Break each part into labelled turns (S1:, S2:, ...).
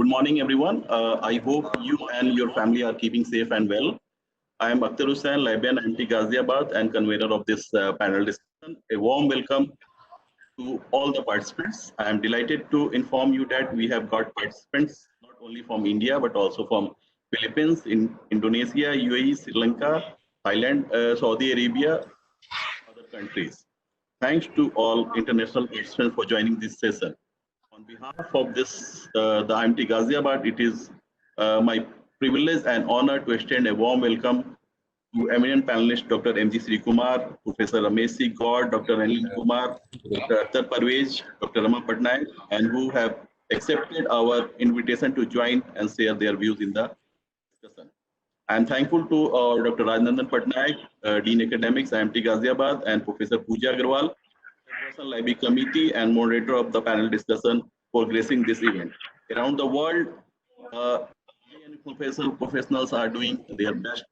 S1: Good morning, everyone. I hope you and your family are keeping safe and well. I am Akhtar Hussain, Librarian IMT Ghaziabad and convener of this panel discussion. A warm welcome to all the participants. I am delighted to inform you that we have got participants not only from India but also from Philippines, Indonesia, UAE, Sri Lanka, Thailand, Saudi Arabia, other countries. Thanks to all international participants for joining this session. On behalf of the IMT Ghaziabad, it is my privilege and honor to extend a warm welcome to eminent panelists Dr. M.G. Sri Kumar, Professor Ramesh C. God, Dr. Anil Kumar, Dr. Akhtar Parvez, Dr. Rama Patnaik, and who have accepted our invitation to join and share their views in the discussion. I am thankful to Dr. Rajnandan Patnaik, Dean Academics, IMT Ghaziabad, and Professor Pooja Agarwal, Chairperson Library Committee and moderator of the panel discussion for gracing this event. Around the world, many professionals are doing their best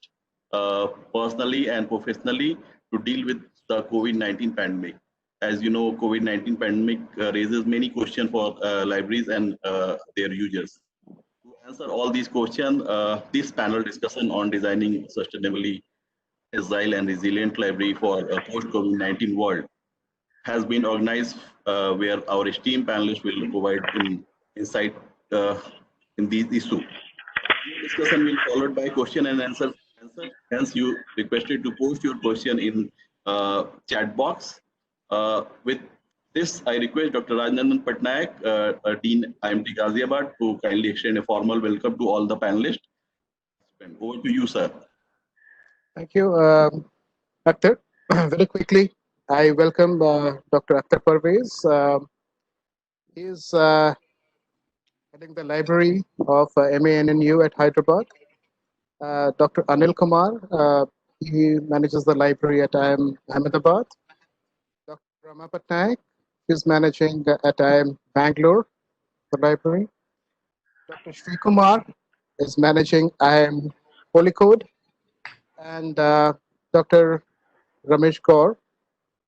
S1: personally and professionally to deal with the COVID-19 pandemic. As you know, COVID-19 pandemic raises many questions for libraries and their users. To answer all these questions, this panel discussion on designing sustainably agile and resilient library for a post-COVID-19 world has been organized where our esteemed panelists will provide insight in these issues. The discussion will be followed by question and answer. Hence, you requested to post your question in chat box. With this, I request Dr. Rajnandan Patnaik, Dean IMT Ghaziabad, to kindly extend a formal welcome to all the panelists. Over to you, sir.
S2: Thank you, Akhtar. Very quickly, I welcome Dr. Akhtar Parvez. He is heading the library of MANNU at Hyderabad. Dr. Anil Kumar, he manages the library at IIM Ahmedabad. Dr. Rama Patnaik is managing at IIM Bangalore, the library. Dr. Sri Kumar is managing IIM Polycode. And Dr. Ramesh Kaur,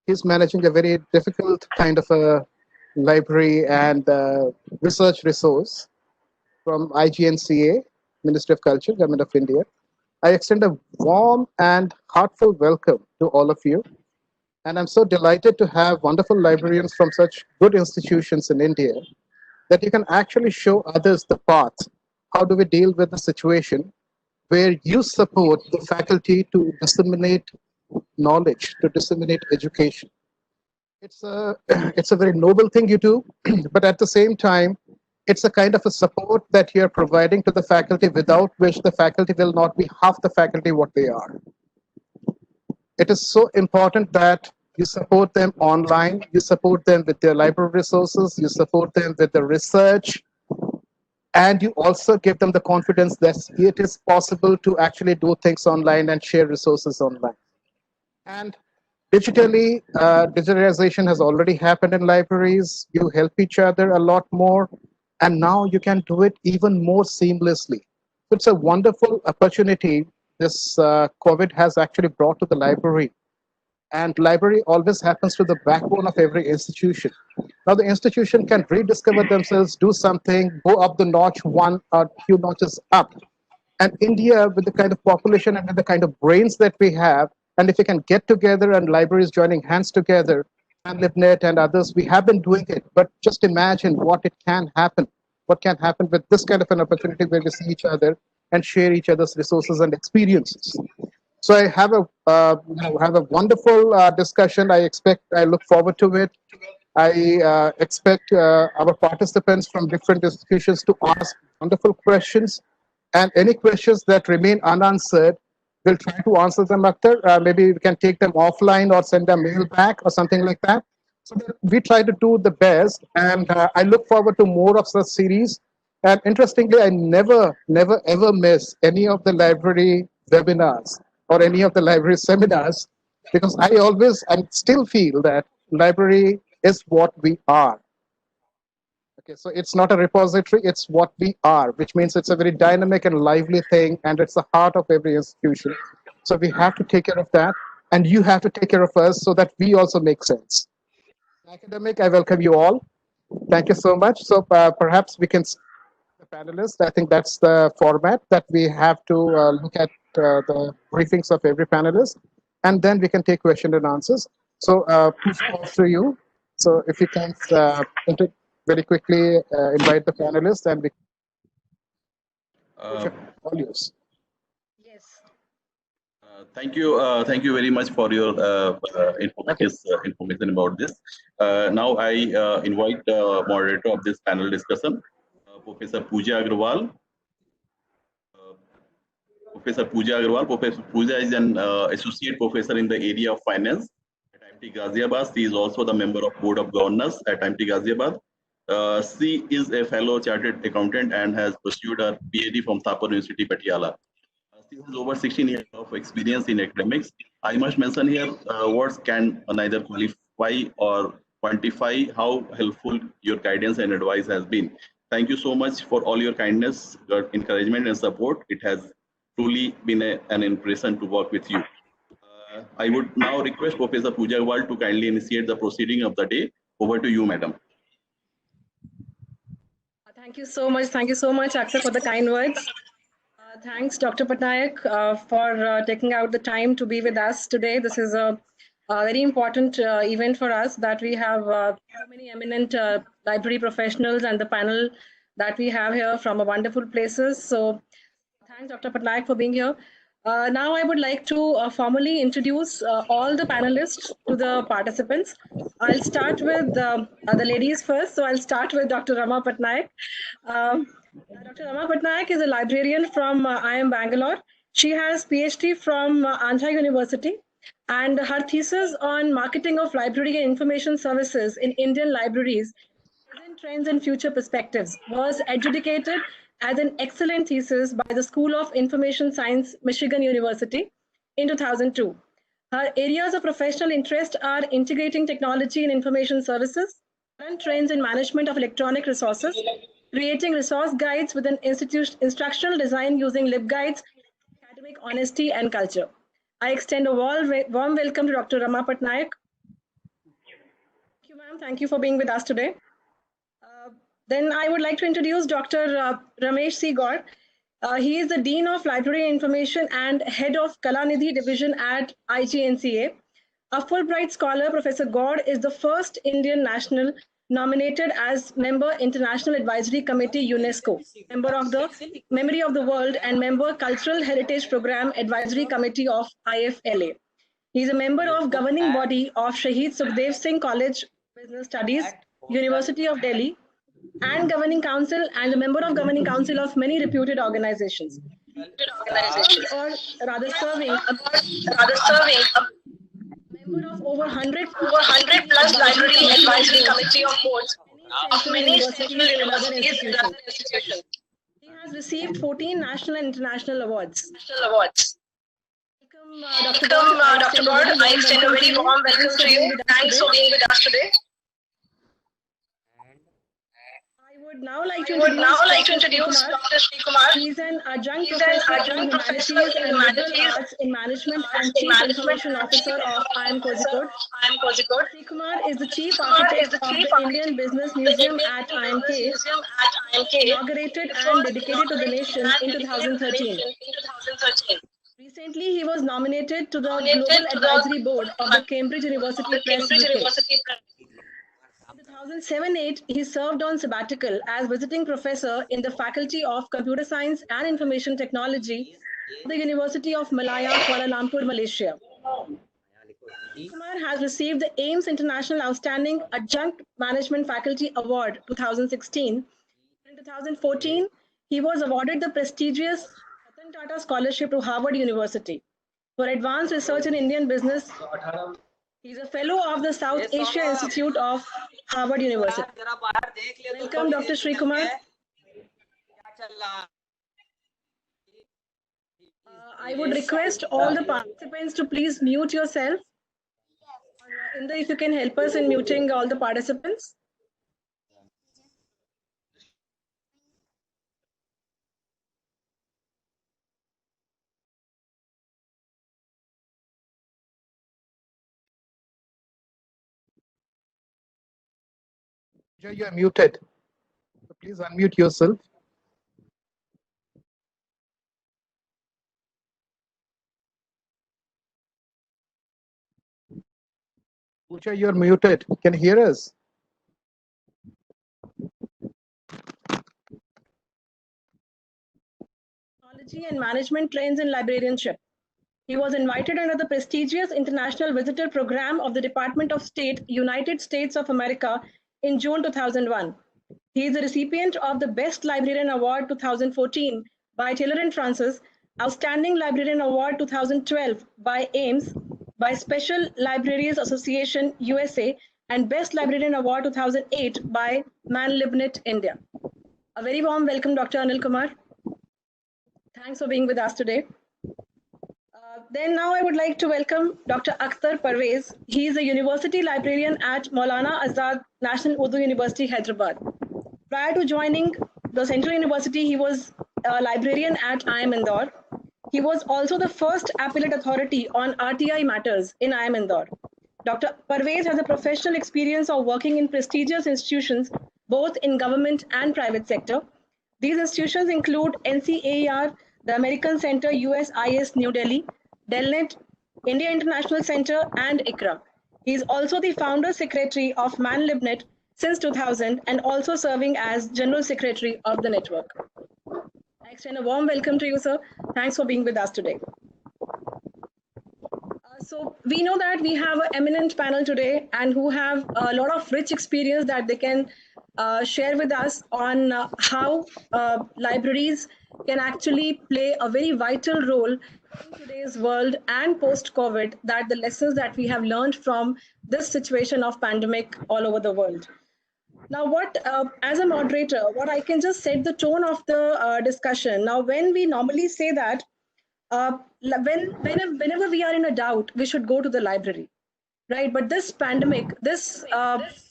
S2: he's managing a very difficult kind of a library and research resource from IGNCA, Ministry of Culture, Government of India. I extend a warm and heartfelt welcome to all of you. And I'm so delighted to have wonderful librarians from such good institutions in India that you can actually show others the path. How do we deal with the situation where you support the faculty to disseminate knowledge, to disseminate education? It's a, it's a very noble thing you do, but at the same time, it's a kind of a support that you're providing to the faculty without which the faculty will not be half the faculty what they are. It is so important that you support them online, you support them with their library resources, you support them with the research, and you also give them the confidence that it is possible to actually do things online and share resources online. And digitally, digitalization has already happened in libraries. You help each other a lot more, and now you can do it even more seamlessly. It's a wonderful opportunity this COVID has actually brought to the library. And library always happens to the backbone of every institution. Now the institution can rediscover themselves, do something, go up the notch one or few notches up. And India, with the kind of population and with the kind of brains that we have, and if we can get together and libraries joining hands together, and LibNet and others, we have been doing it. But just imagine what it can happen. What can happen with this kind of an opportunity where we see each other and share each other's resources and experiences. So I have a wonderful discussion. I look forward to it. I expect our participants from different institutions to ask wonderful questions, and any questions that remain unanswered, we'll try to answer them, Akhtar. Maybe we can take them offline or send a mail back or something like that. So that we try to do the best, and I look forward to more of such series. And interestingly, I never, ever miss any of the library webinars or any of the library seminars, because I always and still feel that library is what we are. Okay, so it's not a repository, it's what we are, which means it's a very dynamic and lively thing, and it's the heart of every institution. So we have to take care of that, and you have to take care of us so that we also make sense. Academic, I welcome you all. Thank you so much. So perhaps we can start the panelists. I think that's the format that we have to look at the briefings of every panelist, and then we can take question and answers. So, who's after you? So, if you can very quickly invite the panelists, and we
S1: Uh,
S2: all yours.
S3: Yes.
S1: Thank you very much for your information about this. Now I invite moderator of this panel discussion, Professor Pooja Agrawal. Professor Pooja Agrawal. Professor Pooja is an associate professor in the area of finance at IMT Ghaziabad. She is also the member of Board of Governors at IMT Ghaziabad. She is a fellow chartered accountant and has pursued her PhD from Thapar University, Patiala. She has over 16 years of experience in academics. I must mention here, words can neither qualify or quantify how helpful your guidance and advice has been. Thank you so much for all your kindness, your encouragement and support. It has truly been an impression to work with you. I would now request Professor Pooja Agrawal to kindly initiate the proceeding of the day. Over to you, madam.
S3: Thank you so much. Thank you so much, Akshay, for the kind words. Thanks, Dr. Patnaik, for taking out the time to be with us today. This is a very important event for us that we have so many eminent library professionals and the panel that we have here from wonderful places. So thanks, Dr. Patnaik, for being here. Now I would like to formally introduce all the panelists to the participants. I'll start with the ladies first. So I'll start with Dr. Rama Patnaik. Dr. Rama Patnaik is a librarian from IIM Bangalore. She has PhD from Andhra University, and her thesis on marketing of library and information services in Indian libraries, present trends and future perspectives, was adjudicated as an excellent thesis by the School of Information Science, Michigan University in 2002. Her areas of professional interest are integrating technology and information services, current trends in management of electronic resources, creating resource guides with an instructional design using LibGuides, academic honesty and culture. I extend a warm welcome to Dr. Rama Patnaik. Thank you, ma'am. Thank you for being with us today. Then I would like to introduce Dr. Ramesh C. Gaur. He is the Dean of Library Information and Head of Kalanidhi Division at IGNCA. A Fulbright scholar, Professor Gaur is the first Indian national nominated as member International Advisory Committee UNESCO, member of the Memory of the World and member Cultural Heritage Program Advisory Committee of IFLA. He is a member of governing body of Shahid Sukhdev Singh College Business Studies, University of Delhi, and governing council and a member of governing council of many reputed organizations. Or rather serving a member of over 100 plus library advisory committee of boards of many central universities and other institutions. He has received 14 national and international awards. Welcome, Dr. Gaur. I extend a very warm welcome to you. Thanks for being with us today. I would now like to introduce Dr. Sri Kumar. He's an adjunct professor in humanities and liberal arts in management and chief information officer of IIM Kozhikode. Sri Kumar is the chief architect of the Indian Business Museum at IMK, inaugurated and dedicated to the nation in 2013. Recently, he was nominated to the Global Advisory Board of the Cambridge University Press UK. In 2007-8, he served on sabbatical as visiting professor in the Faculty of Computer Science and Information Technology at the University of Malaya, Kuala Lumpur, Malaysia. Kumar has received the Ames International Outstanding Adjunct Management Faculty Award 2016. In 2014, he was awarded the prestigious Ratan Tata Scholarship to Harvard University for advanced research in Indian business. He is a fellow of the South Asia Institute of Harvard University. Welcome, Dr. Sri Kumar. I would request all the participants to please mute yourself. Inder, if you can help us in muting all the participants.
S2: You are muted. So please unmute yourself. Pooja, you're muted. Can you hear us?
S3: Technology and management trends in librarianship. He was invited under the prestigious International Visitor Program of the Department of State, United States of America in June 2001. He is the recipient of the Best Librarian Award 2014 by Taylor and Francis, Outstanding Librarian Award 2012 by Ames, by Special Libraries Association USA, and Best Librarian Award 2008 by ManLibNet India. A very warm welcome, Dr. Anil Kumar. Thanks for being with us today. Then now I would like to welcome Dr. Akhtar Parvez. He is a university librarian at Maulana Azad National Urdu University, Hyderabad. Prior to joining the Central University, he was a librarian at IIM Indore. He was also the first appellate authority on RTI matters in IIM Indore. Dr. Parvez has a professional experience of working in prestigious institutions, both in government and private sector. These institutions include NCAER, the American Center USIS New Delhi, Delnet, India International Center, and ICRA. He is also the founder secretary of ManLibNet since 2000 and also serving as general secretary of the network. I extend a warm welcome to you, sir. Thanks for being with us today. So we know that we have an eminent panel today and who have a lot of rich experience that they can share with us on how libraries can actually play a very vital role in today's world and post-COVID, that the lessons that we have learned from this situation of pandemic all over the world. Now, as a moderator, what I can just set the tone of the discussion. Now, when we normally say that, whenever we are in a doubt, we should go to the library, right? But this pandemic, this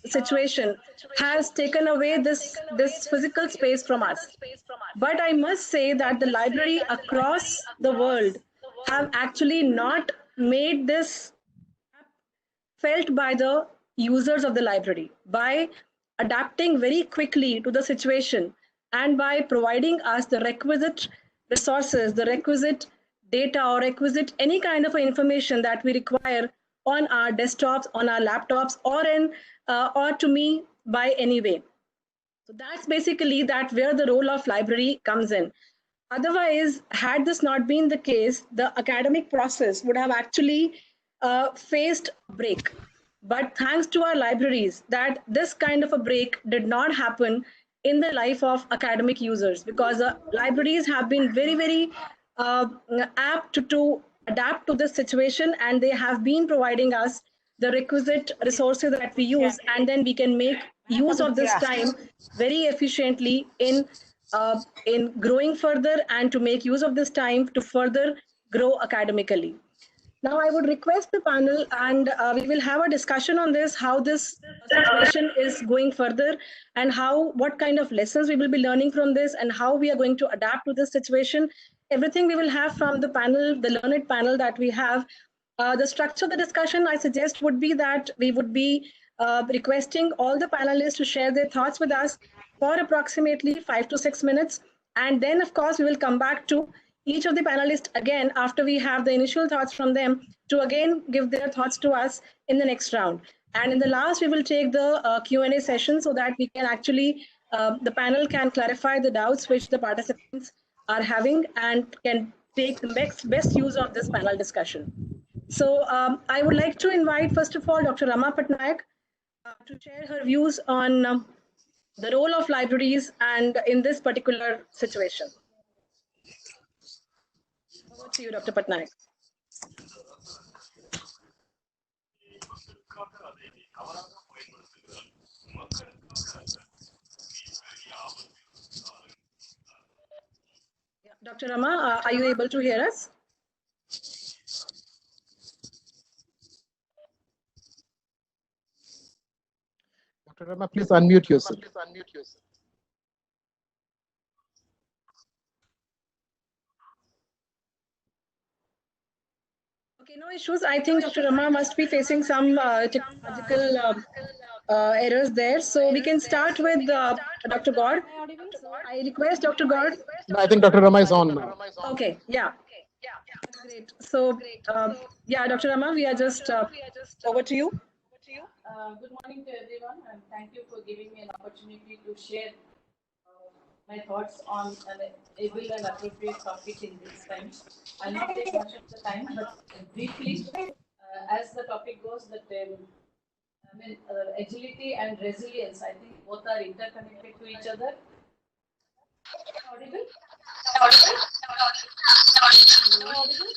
S3: situation has taken away this physical space from us. But I must say that the library across the world have actually not made this felt by the users of the library by adapting very quickly to the situation and by providing us the requisite resources, the requisite data or requisite any kind of information that we require on our desktops, on our laptops, or to me by any way. So that's basically that where the role of library comes in. Otherwise, had this not been the case, the academic process would have actually faced a break. But thanks to our libraries, that this kind of a break did not happen in the life of academic users, because libraries have been very, very apt to adapt to this situation, and they have been providing us the requisite resources that we use, and then we can make use of this time very efficiently in growing further and to make use of this time to further grow academically. Now, I would request the panel, and we will have a discussion on this, how this situation is going further, and what kind of lessons we will be learning from this, and how we are going to adapt to this situation. Everything we will have from the panel, the learned panel that we have. The structure of the discussion, I suggest, would be that we would be requesting all the panelists to share their thoughts with us for approximately 5 to 6 minutes. And then, of course, we will come back to each of the panelists again after we have the initial thoughts from them to again give their thoughts to us in the next round. And in the last, we will take the Q&A session so that we can actually, the panel can clarify the doubts which the participants are having and can take the best use of this panel discussion. So I would like to invite, first of all, Dr. Rama Patnaik to share her views on the role of libraries and in this particular situation. Over to you, Dr. Patnaik. Yeah. Dr. Rama, are you able to hear us?
S2: Dr. Rama, please unmute yourself.
S3: Okay, no issues. I think Dr. Rama must be facing some technological errors there. So we can start with Dr. God. So I request Dr. God.
S2: No, I think Dr. Rama is on now.
S3: Okay, yeah. Great. So, yeah, Dr. Rama, we are just over to you.
S4: Good morning to everyone, and thank you for giving me an opportunity to share my thoughts on an able and appropriate topic in this time. I'll not take much of the time, but briefly, as the topic goes, that agility and resilience, I think both are interconnected to each other. Audible? Audible?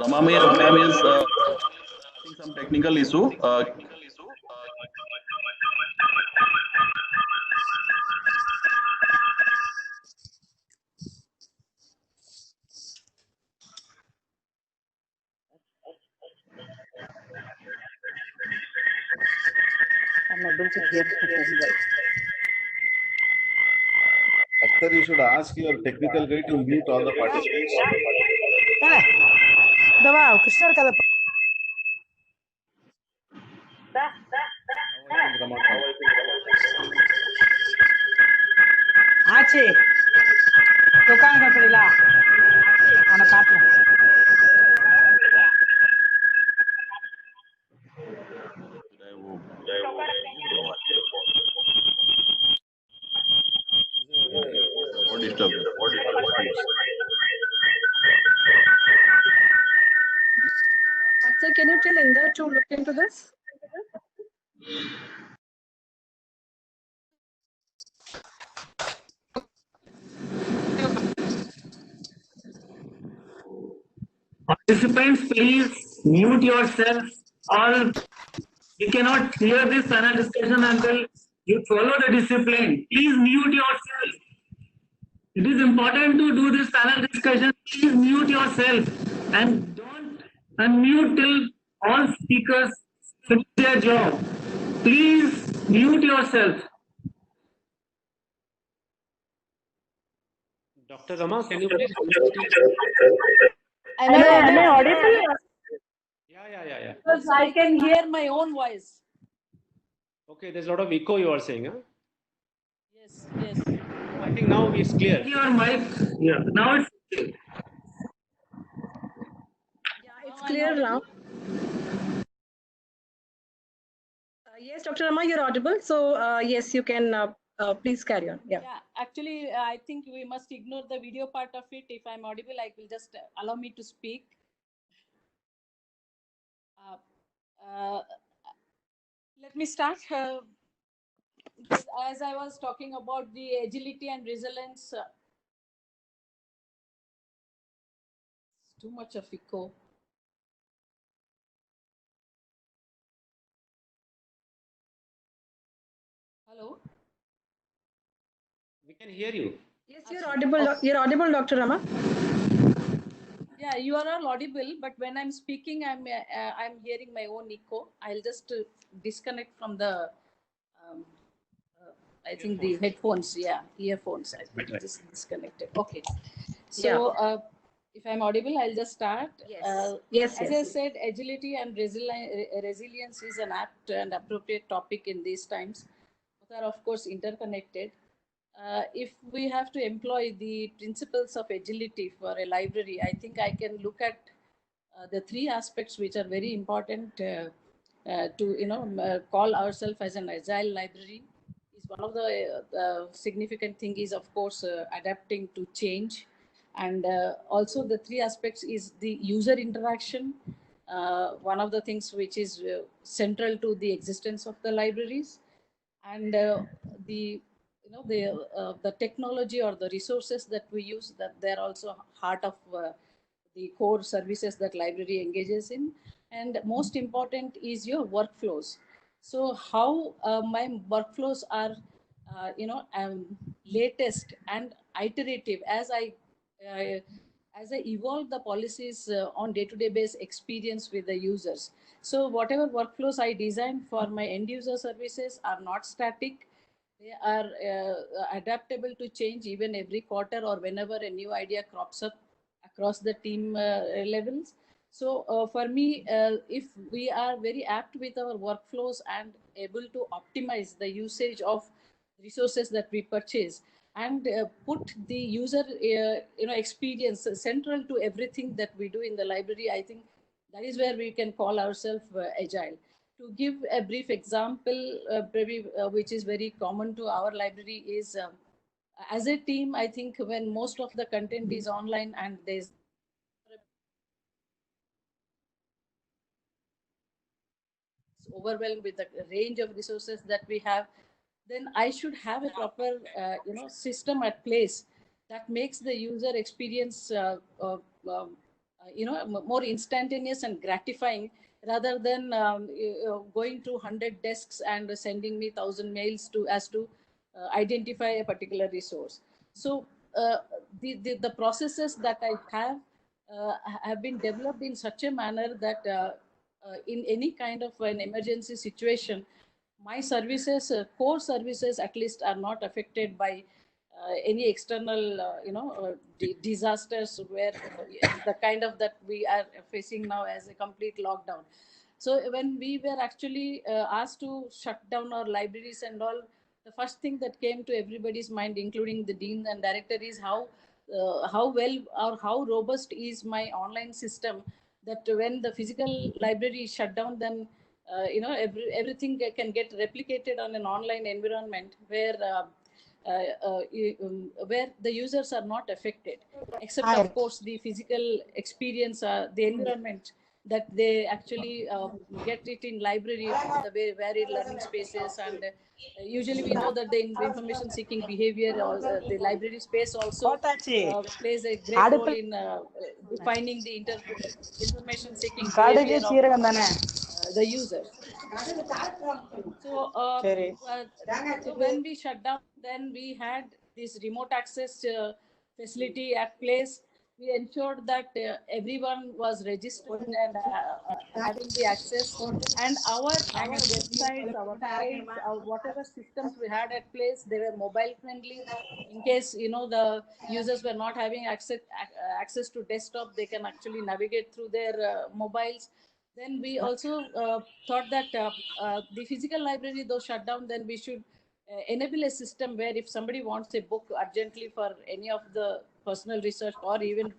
S1: Rama ma'am is facing some technical issue.
S4: I'm able to hear my own voice.
S5: Akhtar, you should ask your technical guy to mute all the participants.
S4: Krishna kada. ஆச்சு உட்காங்க அப்படிலா அவனை பார்ப்போம்.
S1: What disturbed?
S3: Akshay, can you tell Inder to look into this?
S6: Participants, please mute yourself. All you cannot hear this panel discussion until you follow the discipline. Please mute yourself. It is important to do this panel discussion. Please mute yourself and don't unmute till all speakers finish their job. Please mute yourself.
S7: Dr. Rama, can you please?
S4: Am I audible?
S7: Yeah.
S4: Because I can hear my own voice.
S7: Okay, there's a lot of echo you are saying, huh?
S4: Yes.
S7: I think now it's clear.
S6: Your mic. Yeah. Now it's clear.
S3: Yeah, it's clear now. Yes, Dr. Rama, you're audible. So yes, you can please carry on. Yeah.
S4: Actually, I think we must ignore the video part of it. If I'm audible, I will just allow me to speak. Let me start. As I was talking about the agility and resilience, too much of echo. Hello?
S7: We can hear you.
S3: Yes, you're audible. You're audible, Dr. Rama.
S4: Yeah, you are all audible, but when I'm speaking, I'm hearing my own echo. I'll just disconnect from the I think the headphones, earphones. I think just disconnected. Okay. So if I'm audible, I'll just start.
S3: Yes.
S4: As I said, agility and resilience is an apt and appropriate topic in these times. Both are, of course, interconnected. If we have to employ the principles of agility for a library, I think I can look at the three aspects which are very important to call ourselves as an agile library. Is one of the significant thing is, of course, adapting to change, and also the three aspects is the user interaction. One of the things which is central to the existence of the libraries, and the technology or the resources that we use, that they're also heart of the core services that library engages in. And most important is your workflows. So how my workflows are latest and iterative as I evolve the policies on day-to-day base experience with the users. So whatever workflows I design for my end user services are not static. They are adaptable to change even every quarter or whenever a new idea crops up across the team levels. So for me, if we are very apt with our workflows and able to optimize the usage of resources that we purchase and put the user experience central to everything that we do in the library, I think that is where we can call ourselves agile. To give a brief example, which is very common to our library, is as a team, I think when most of the content is online and there's overwhelmed with the range of resources that we have, then I should have a proper system at place that makes the user experience more instantaneous and gratifying rather than going to 100 desks and sending me 1,000 mails to identify a particular resource. So the processes that I have been developed in such a manner that in any kind of an emergency situation, my services, core services at least, are not affected by any external, disasters where the kind of that we are facing now as a complete lockdown. So when we were actually asked to shut down our libraries and all, the first thing that came to everybody's mind, including the dean and director, is how well or how robust is my online system, that when the physical library is shut down, then everything can get replicated on an online environment where the users are not affected, except of course the physical experience, the environment that they actually get it in library, the very varied learning spaces, and usually we know that the information seeking behavior or the library space also plays a great role in defining the information seeking behavior of the user. So, so when we shut down, then we had this remote access facility at place. We ensured that everyone was registered and having the access. And our websites, our files, whatever systems we had at place, they were mobile friendly. In case the users were not having access to desktop, they can actually navigate through their mobiles. Then we also thought that the physical library, though shut down, then we should enable a system where if somebody wants a book urgently for any of the personal research or even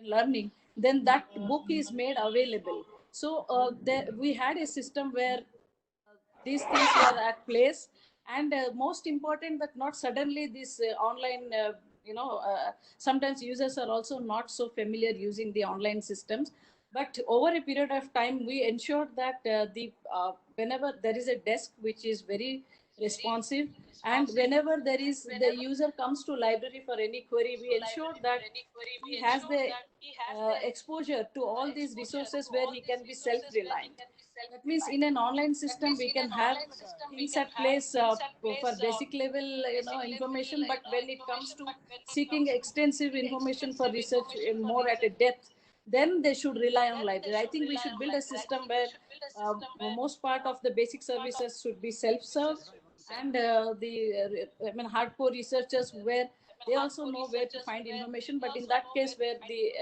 S4: learning, then that book is made available. So we had a system where these things were at place, and most important that not suddenly this online sometimes users are also not so familiar using the online systems, but over a period of time we ensured that whenever there is a desk which is very responsive, and whenever there is the user comes to library for any query, we ensure that he has the exposure to all these resources where he can be self-reliant. That means in an online system, we can have things at place for basic level, information. But when it comes to seeking extensive information for research in more at a depth, then they should rely on library. I think we should build a system where most part of the basic services should be self-serve, and hardcore researchers where they also know where to find information. But in that case, where the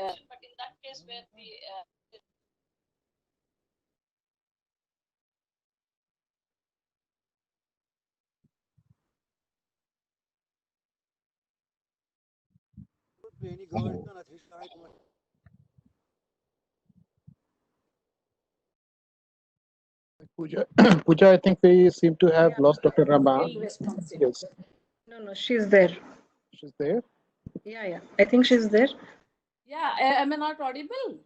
S2: Pooja, Pooja, I think we seem to have lost Dr. Rama.
S4: still responsive.
S2: Yes,
S3: No, she's there.
S2: she's there.
S3: Yeah. I think she's there.
S4: Yeah, am I not audible?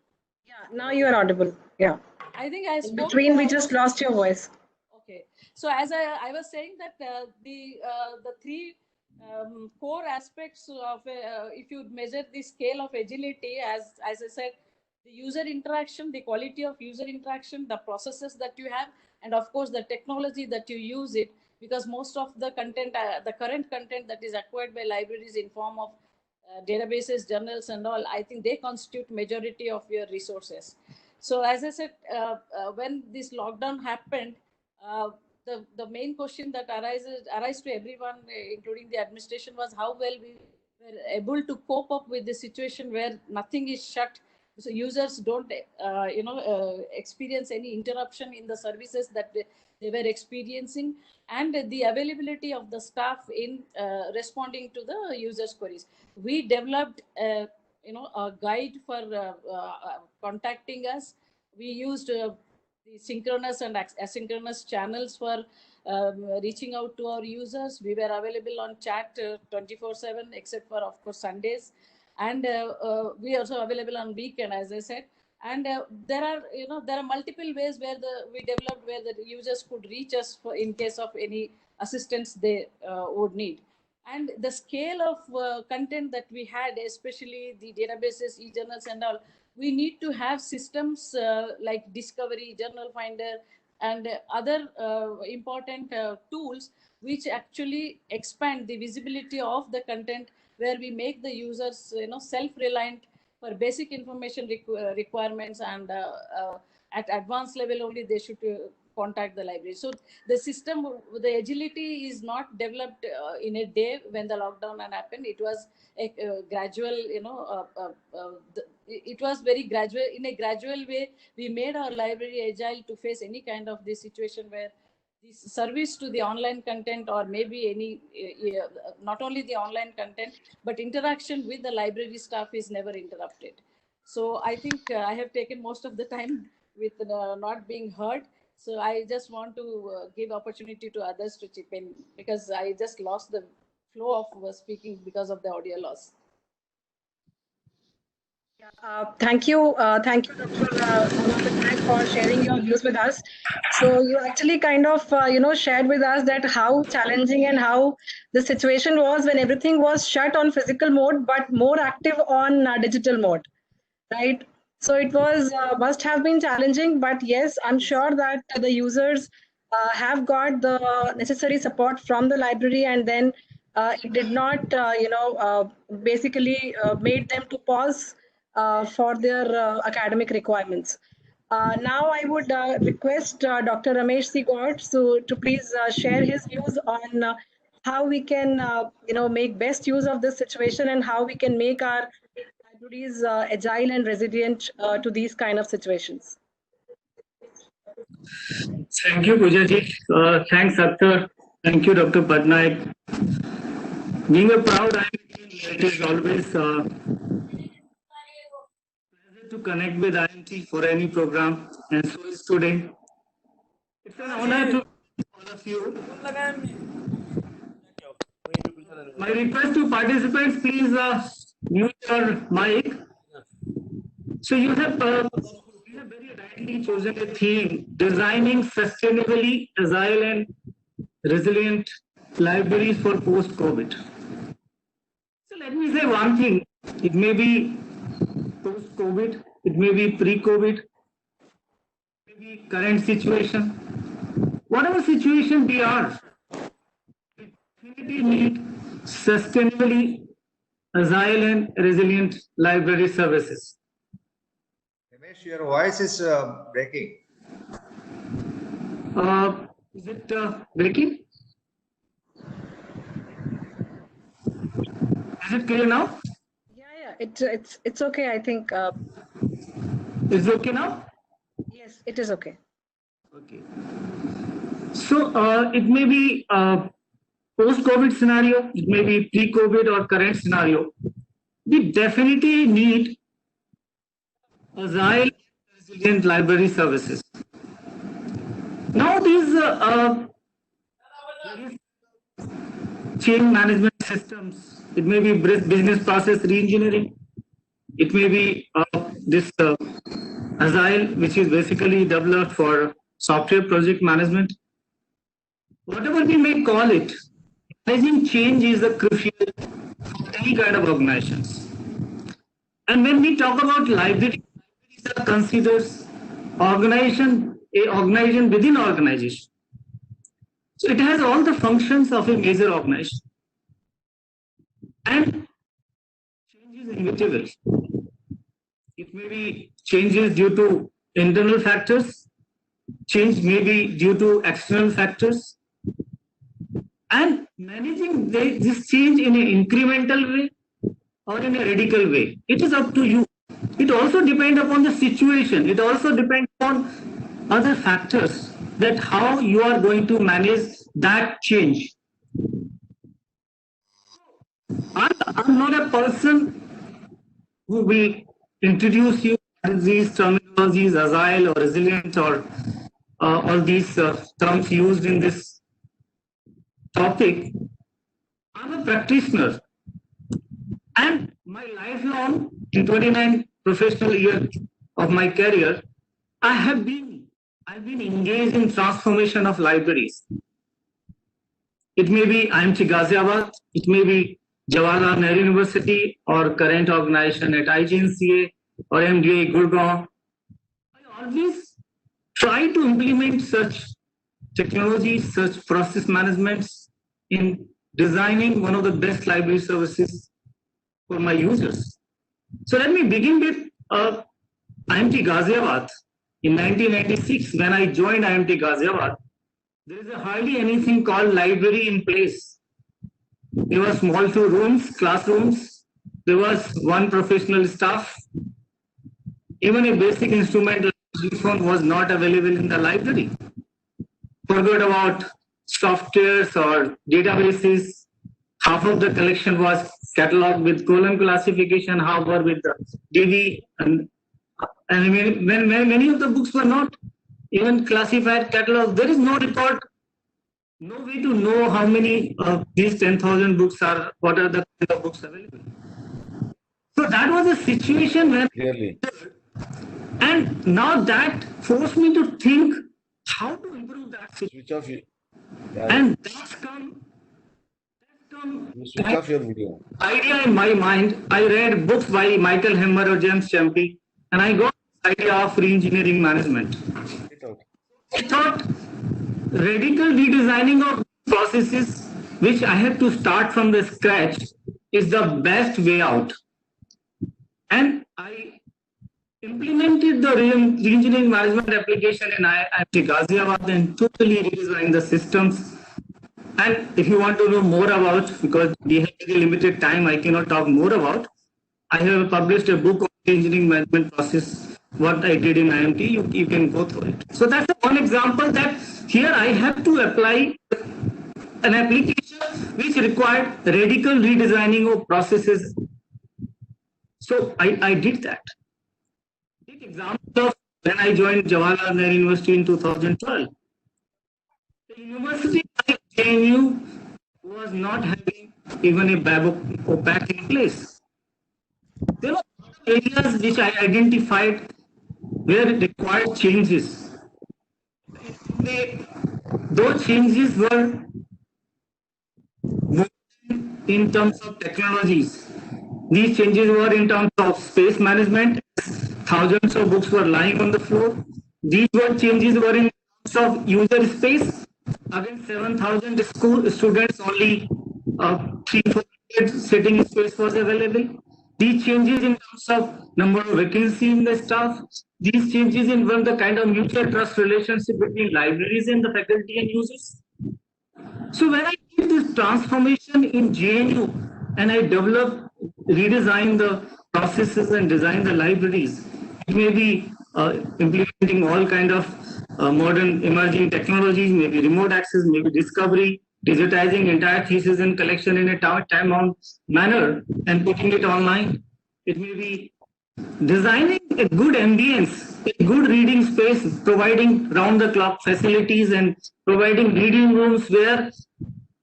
S3: Yeah, now you are audible. Yeah.
S4: I think I
S3: In
S4: spoke.
S3: between, we just lost your voice.
S4: Okay, so as I was saying that the three core aspects of if you measure the scale of agility, as I said, the user interaction, the quality of user interaction, the processes that you have, and of course the technology that you use it, because most of the content, the current content that is acquired by libraries in form of databases, journals and all, I think they constitute majority of your resources. So as I said, when this lockdown happened, the main question that arise to everyone, including the administration, was how well we were able to cope up with the situation where nothing is shut, so users don't experience any interruption in the services that they were experiencing, and the availability of the staff in responding to the users' queries. We developed a guide for contacting us. We used the synchronous and asynchronous channels for reaching out to our users. We were available on chat 24/7, except for, of course, Sundays. And we are also available on weekend, as I said. And there are multiple ways where we developed where the users could reach us in case of any assistance they would need. And the scale of content that we had, especially the databases, e-journals and all, we need to have systems like Discovery, Journal Finder, and other important tools which actually expand the visibility of the content, where we make the users self-reliant for basic information requirements, and at advanced level only they should contact the library. So the system, the agility is not developed in a day when the lockdown happened. It was a gradual, it was very gradual. In a gradual way, we made our library agile to face any kind of this situation where this service to the online content, or maybe any, not only the online content, but interaction with the library staff is never interrupted. So I think I have taken most of the time with not being heard. So I just want to give opportunity to others to chip in, because I just lost the flow of speaking because of the audio loss.
S3: Thank you, Dr. Patnaik, for sharing your views with us. So you actually kind of, shared with us that how challenging and how the situation was when everything was shut on physical mode, but more active on digital mode, right? So it was must have been challenging, but yes, I'm sure that the users have got the necessary support from the library, and then it did not, basically made them to pause for their academic requirements. Now I would request Dr. Ramesh C. Gaur to please share his views on how we can, make best use of this situation, and how we can make our libraries agile and resilient to these kind of situations.
S6: Thank you, Pooja ji. Thanks, Akhtar. Thank you, Dr. Patnaik. Being a proud IMT, it is always pleasure to connect with IMT for any program, and so is today. It's an honor to all of you. My request to participants, please mute your mic. So you have very rightly chosen a theme: designing sustainably agile and resilient libraries for post-COVID. So let me say one thing: it may be post-COVID, it may be pre-COVID, it may be current situation. Whatever situation we are, we definitely need sustainably agile and resilient library services.
S8: Ramesh, your voice is breaking.
S6: Is it breaking? Is it clear now?
S3: Yeah, it's okay. I think.
S6: Is it okay now?
S3: Yes, it is okay.
S6: Okay. So it may be post-COVID scenario, it may be pre-COVID or current scenario. We definitely need agile, resilient library services. Now these change management systems, it may be business process re-engineering, it may be this agile, which is basically developed for software project management. Whatever we may call it, managing change is a crucial for any kind of organizations. And when we talk about libraries are considered organization within organization. So it has all the functions of a major organization. And change is inevitable. It may be changes due to internal factors, change may be due to external factors, and managing this change in an incremental way or in a radical way, it is up to you. It also depends upon the situation. It also depends on other factors, that how you are going to manage that change. I'm not a person who will introduce you to these terminologies, agile or resilient, or all these terms used in this topic. I'm a practitioner, and my lifelong, in 29 professional years of my career, I've been engaged in transformation of libraries. It may be IMT Ghaziabad, it may be Jawaharlal Nehru University, or current organization at IGNCA or MDA Gurgaon. I always try to implement such technologies, such process managements in designing one of the best library services for my users. So let me begin with IMT Ghaziabad. In 1996, when I joined IMT Ghaziabad, there is hardly anything called library in place. There were small 2 rooms, classrooms. There was 1 professional staff. Even a basic instrument like phone was not available in the library. Forget about softwares or databases. Half of the collection was cataloged with column classification, half were with the DB, and when many of the books were not even classified catalog, there is no record, no way to know how many of these 10,000 books are, what are the kind of books available. So that was a situation where,
S5: Clearly.
S6: and now that forced me to think how to improve that situation.
S5: Switch off your,
S6: And that's come
S5: you switch off your video.
S6: idea in my mind. I read books by Michael Hemmer or James Champy, and I got this idea of re-engineering management.
S5: Get out.
S6: I thought radical redesigning of processes, which I had to start from the scratch, is the best way out. And I implemented the re-engineering management application in IIT Ghaziabad and totally redesigned the systems. And if you want to know more about, because we have very limited time, I cannot talk more about. I have published a book on engineering management process, what I did in IMT, you can go through it. So that's one example that here I have to apply an application which required radical redesigning of processes. So I did that. Take example of when I joined Jawaharlal Nehru University in 2012. The university like JNU was not having even a BABOK in place. There were areas which I identified where it required changes. Those changes were in terms of technologies. These changes were in terms of space management. Thousands of books were lying on the floor. These changes were in terms of user space. Again, 7,000 students, only 300 sitting space was available. These changes in terms of number of vacancies in the staff. These changes in the kind of mutual trust relationship between libraries and the faculty and users. So when I did this transformation in JNU and I developed, redesigned the processes and designed the libraries, it may be implementing all kind of modern emerging technologies, maybe remote access, maybe discovery, digitizing entire thesis and collection in a time-bound manner and putting it online. It may be designing a good ambience, a good reading space, providing round-the-clock facilities and providing reading rooms where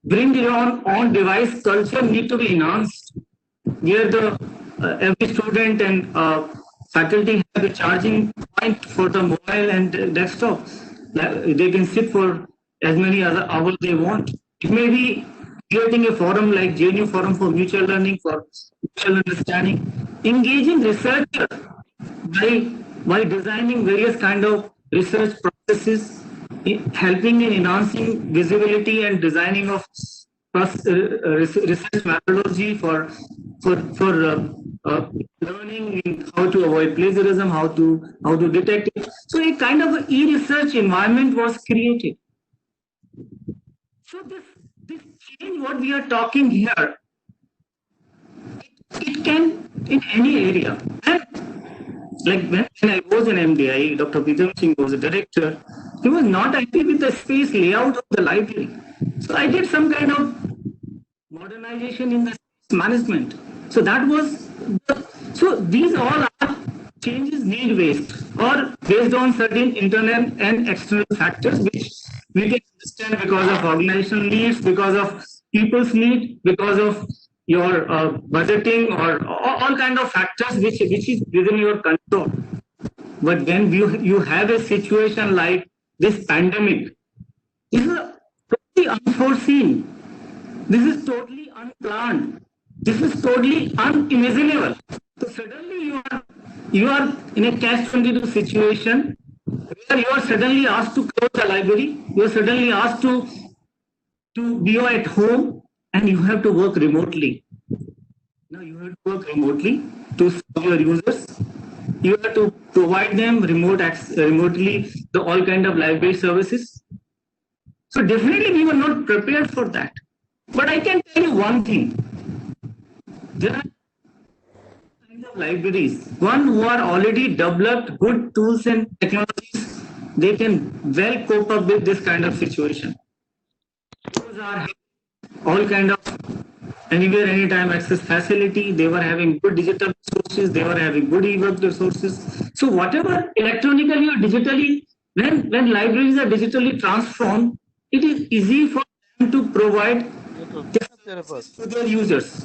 S6: bring your own device culture need to be enhanced, where the every student and faculty have a charging point for the mobile and desktop. They can sit for as many other hours they want. It may be creating a forum like JNU Forum for Mutual Learning, for mutual understanding, engaging researchers by designing various kind of research processes helping in enhancing visibility and designing of research methodology for learning how to avoid plagiarism, how to detect it. So a kind of e-research environment was created. So this change, what we are talking here, it can in any area. And like when I was in MDI, Dr. Pritam Singh was a director. He was not happy with the space layout of the library. So I did some kind of modernization in the space management. So that was, so these all are changes need based or based on certain internal and external factors which we can understand because of organizational needs, because of people's need, because of your budgeting or all kind of factors which is within your control. But when you have a situation like this pandemic, this is totally unforeseen. This is totally unplanned. This is totally unimaginable. So suddenly you are in a catch-22 situation where you are suddenly asked to close the library. You are suddenly asked to be at home and you have to work remotely. Now you have to work remotely to serve your users. You have to provide them remotely the all kind of library services. So definitely we were not prepared for that. But I can tell you one thing. There are kinds of libraries. One who are already developed good tools and technologies, they can well cope up with this kind of situation. Those are all kind of anywhere, anytime access facility. They were having good digital resources. They were having good e-work resources. So whatever electronically or digitally, when libraries are digitally transformed, it is easy for them to provide to their users.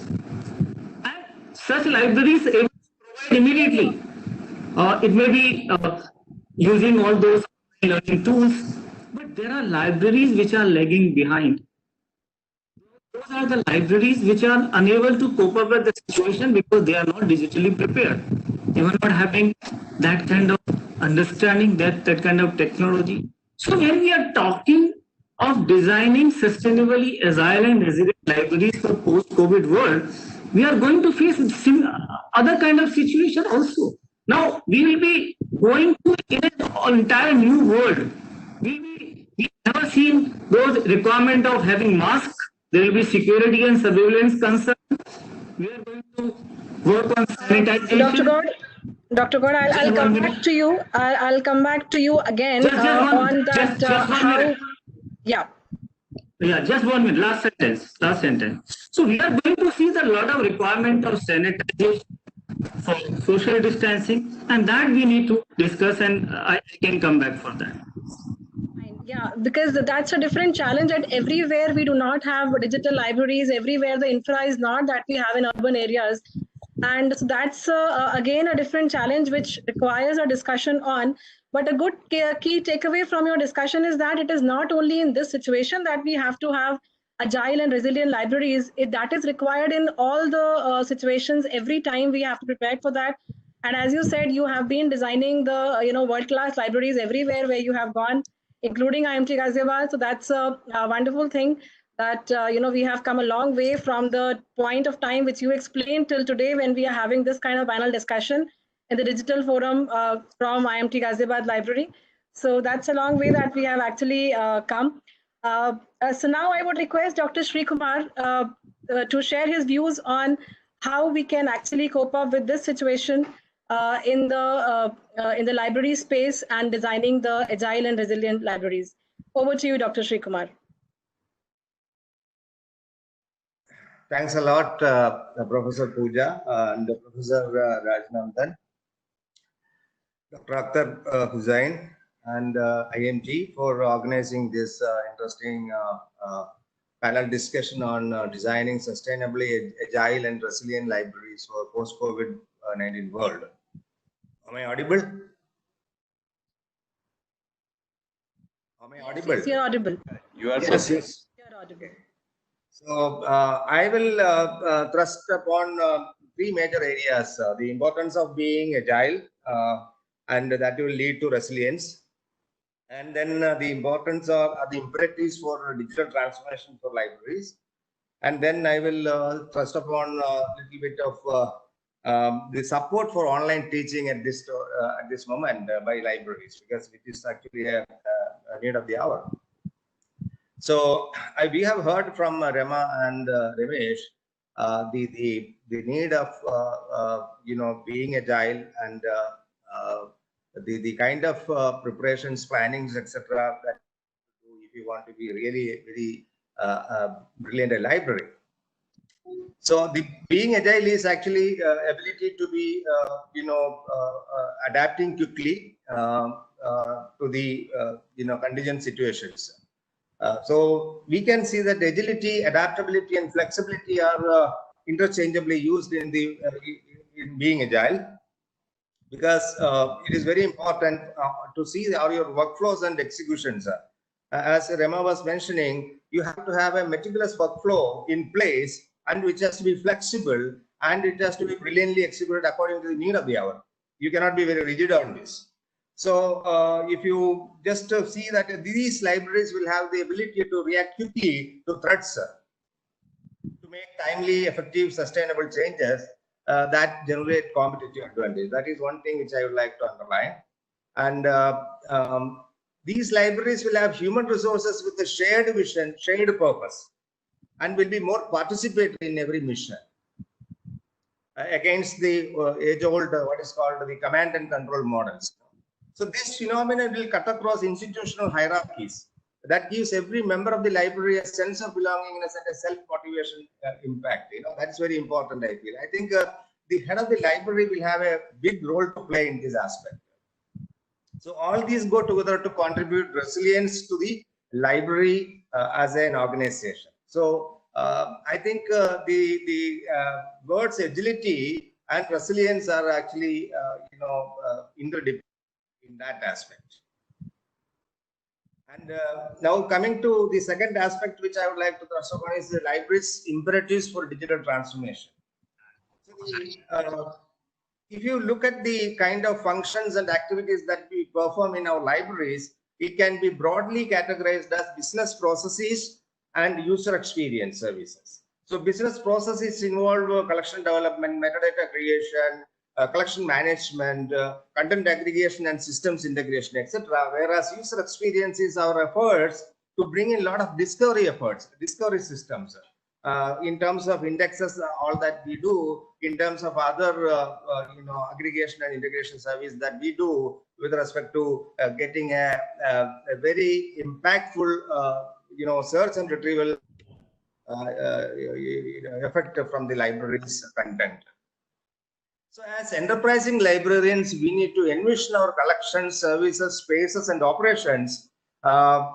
S6: And such libraries able to provide immediately. It may be using all those learning tools, but there are libraries which are lagging behind. Those are the libraries which are unable to cope up with the situation because they are not digitally prepared. They were not having that kind of understanding, that kind of technology. So when we are talking of designing sustainably agile and resilient libraries for post-COVID world, we are going to face other kind of situation also. Now we will be going to an entire new world. We never seen those requirement of having masks. There will be security and surveillance concerns. We are going to work on sanitization.
S3: Dr. God, I'll come back to you. I'll come back to you again on that. Yeah.
S6: Yeah, just 1 minute. Last sentence. So we are going to see the lot of requirement of sanitization for social distancing, and that we need to discuss, and I can come back for that.
S3: Yeah, because that's a different challenge, and everywhere we do not have digital libraries. Everywhere the infra is not that we have in urban areas, and so that's again a different challenge which requires a discussion on. But a good key takeaway from your discussion is that it is not only in this situation that we have to have agile and resilient libraries. That is required in all the situations. Every time we have to prepare for that. And as you said, you have been designing the world-class libraries everywhere where you have gone, including IMT Ghaziabad. So that's a wonderful thing that we have come a long way from the point of time which you explained till today when we are having this kind of panel discussion in the digital forum from IMT Ghaziabad Library. So that's a long way that we have actually come. So now I would request Dr. Sri Kumar to share his views on how we can actually cope up with this situation in the library space and designing the agile and resilient libraries. Over to you, Dr. Sri Kumar.
S8: Thanks a lot, Professor Pooja and Professor Rajnandan, Dr. Akhtar Hussain, and IMG for organizing this interesting panel discussion on designing sustainably agile and resilient libraries for post-COVID-19 world. Am I audible?
S3: Yes, you're audible.
S1: You are
S8: Yes.
S3: You're audible.
S8: So I will thrust upon three major areas: the importance of being agile, and that will lead to resilience. and then the importance or the imperatives for digital transformation for libraries. And then I will thrust upon a little bit of the support for online teaching at this moment by libraries, because it is actually a need of the hour. So we have heard from Rema and Ramesh the need of being agile and the kind of preparations, plannings, etc. that you do if you want to be really very brilliant a library. So the being agile is actually ability to be adapting quickly to the contingent situations. So we can see that agility, adaptability, and flexibility are interchangeably used in the in being agile, because it is very important to see how your workflows and executions are. As Rema was mentioning, you have to have a meticulous workflow in place, and which has to be flexible, and it has to be brilliantly executed according to the need of the hour. You cannot be very rigid on this. So if you just see that these libraries will have the ability to react quickly to threats, to make timely, effective, sustainable changes that generate competitive advantage. That is one thing which I would like to underline. And these libraries will have human resources with a shared vision, shared purpose, and will be more participatory in every mission. Against the age-old, what is called the command and control models. So this phenomenon will cut across institutional hierarchies. That gives every member of the library a sense of belongingness and a self-motivation impact. That's very important, I feel. I think the head of the library will have a big role to play in this aspect. So all these go together to contribute resilience to the library as an organization. So I think the words agility and resilience are actually interdependent in that aspect. And now coming to the second aspect which I would like to touch upon is the library's imperatives for digital transformation. So if you look at the kind of functions and activities that we perform in our libraries, it can be broadly categorized as business processes and user experience services. So business processes involve collection development, metadata creation, collection management, content aggregation and systems integration, etc. Whereas user experience is our efforts to bring in a lot of discovery efforts, discovery systems, in terms of indexes, all that we do, in terms of other aggregation and integration service that we do with respect to getting a very impactful search and retrieval effect from the library's content. So as enterprising librarians, we need to envision our collections, services, spaces, and operations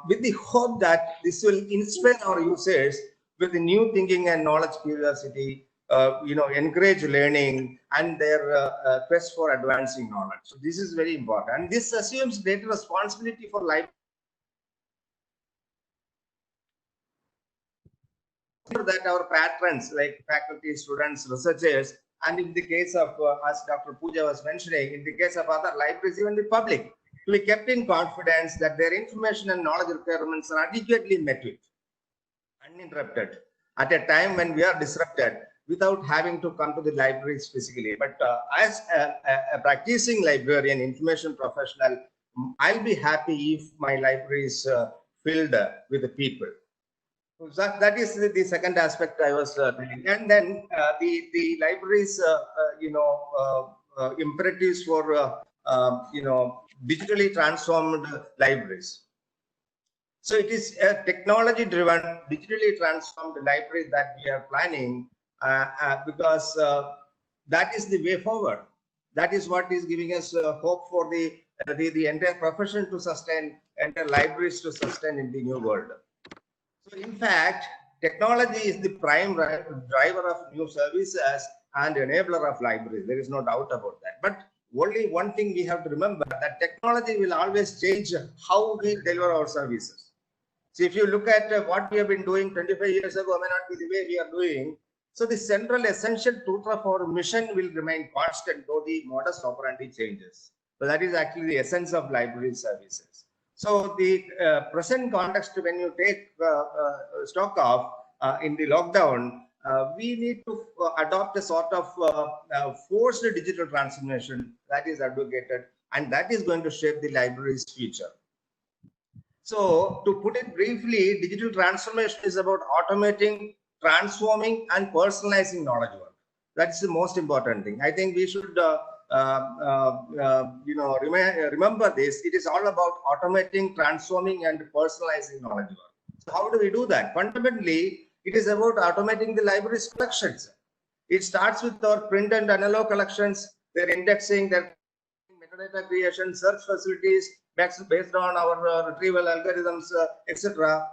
S8: with the hope that this will inspire our users with the new thinking and knowledge curiosity, encourage learning and their quest for advancing knowledge. So this is very important. And this assumes greater responsibility for library that our patrons like faculty, students, researchers, and in the case of, as Dr. Pooja was mentioning, in the case of other libraries, even the public, to be kept in confidence that their information and knowledge requirements are adequately met with, uninterrupted, at a time when we are disrupted without having to come to the libraries physically. But as a practicing librarian, information professional, I'll be happy if my library is filled with the people. So that is the second aspect I was telling. And then the libraries, imperatives for digitally transformed libraries. So it is a technology-driven, digitally transformed library that we are planning because that is the way forward. That is what is giving us hope for the entire profession to sustain, entire libraries to sustain in the new world. So in fact, technology is the prime driver of new services and enabler of libraries. There is no doubt about that. But only one thing we have to remember, that technology will always change how we deliver our services. So if you look at what we have been doing 25 years ago, may not be the way we are doing. So the central essential truth of our mission will remain constant, though the modus operandi changes. So that is actually the essence of library services. So the present context, when you take stock of in the lockdown, we need to adopt a sort of forced digital transformation that is advocated, and that is going to shape the library's future. So to put it briefly, digital transformation is about automating, transforming, and personalizing knowledge work. That's the most important thing. I think we should remember this. It is all about automating, transforming, and personalizing knowledge work. So how do we do that? Fundamentally, it is about automating the library's collections. It starts with our print and analog collections, their indexing, their metadata creation, search facilities based on our retrieval algorithms, etc.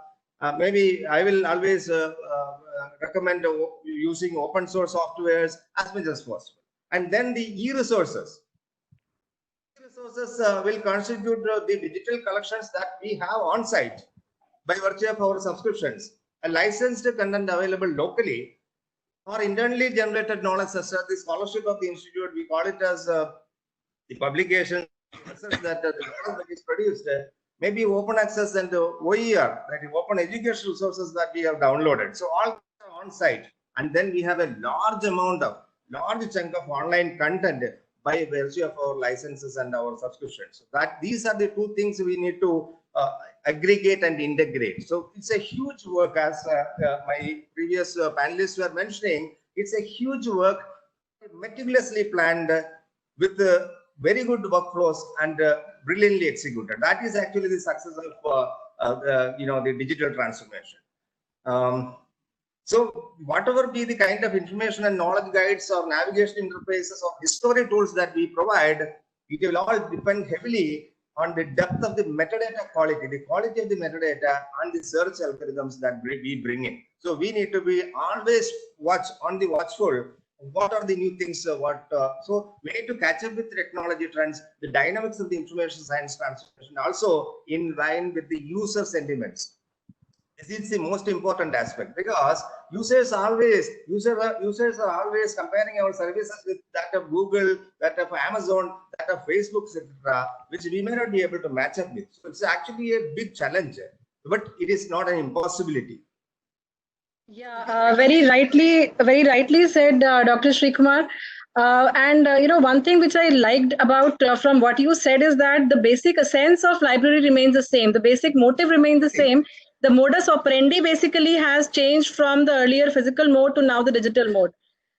S8: Maybe I will always recommend using open source softwares as much as possible. And then the e-resources. E-resources will constitute the digital collections that we have on site by virtue of our subscriptions. A licensed content available locally or internally generated knowledge, such as the scholarship of the institute, we call it as the publication that is produced, maybe open access and OER, that is open educational resources that we have downloaded. So all on site, and then we have a large chunk of online content by virtue of our licenses and our subscriptions. So that these are the two things we need to aggregate and integrate. So it's a huge work, as my previous panelists were mentioning. It's a huge work, meticulously planned, with very good workflows and brilliantly executed. That is actually the success of the digital transformation. So whatever be the kind of information and knowledge guides or navigation interfaces or discovery tools that we provide, it will all depend heavily on the depth of the metadata quality, the quality of the metadata, and the search algorithms that we bring in. So we need to be always on the watchful. What are the new things? So we need to catch up with technology trends, the dynamics of the information science transformation, also in line with the user sentiments. This is the most important aspect, because users are always comparing our services with that of Google, that of Amazon, that of Facebook, etc., which we may not be able to match up with. So it's actually a big challenge, but it is not an impossibility.
S3: Yeah, very rightly said, Dr. Srikumar. One thing which I liked about from what you said is that the basic essence of library remains the same. The basic motive remains the same. The modus operandi basically has changed from the earlier physical mode to now the digital mode.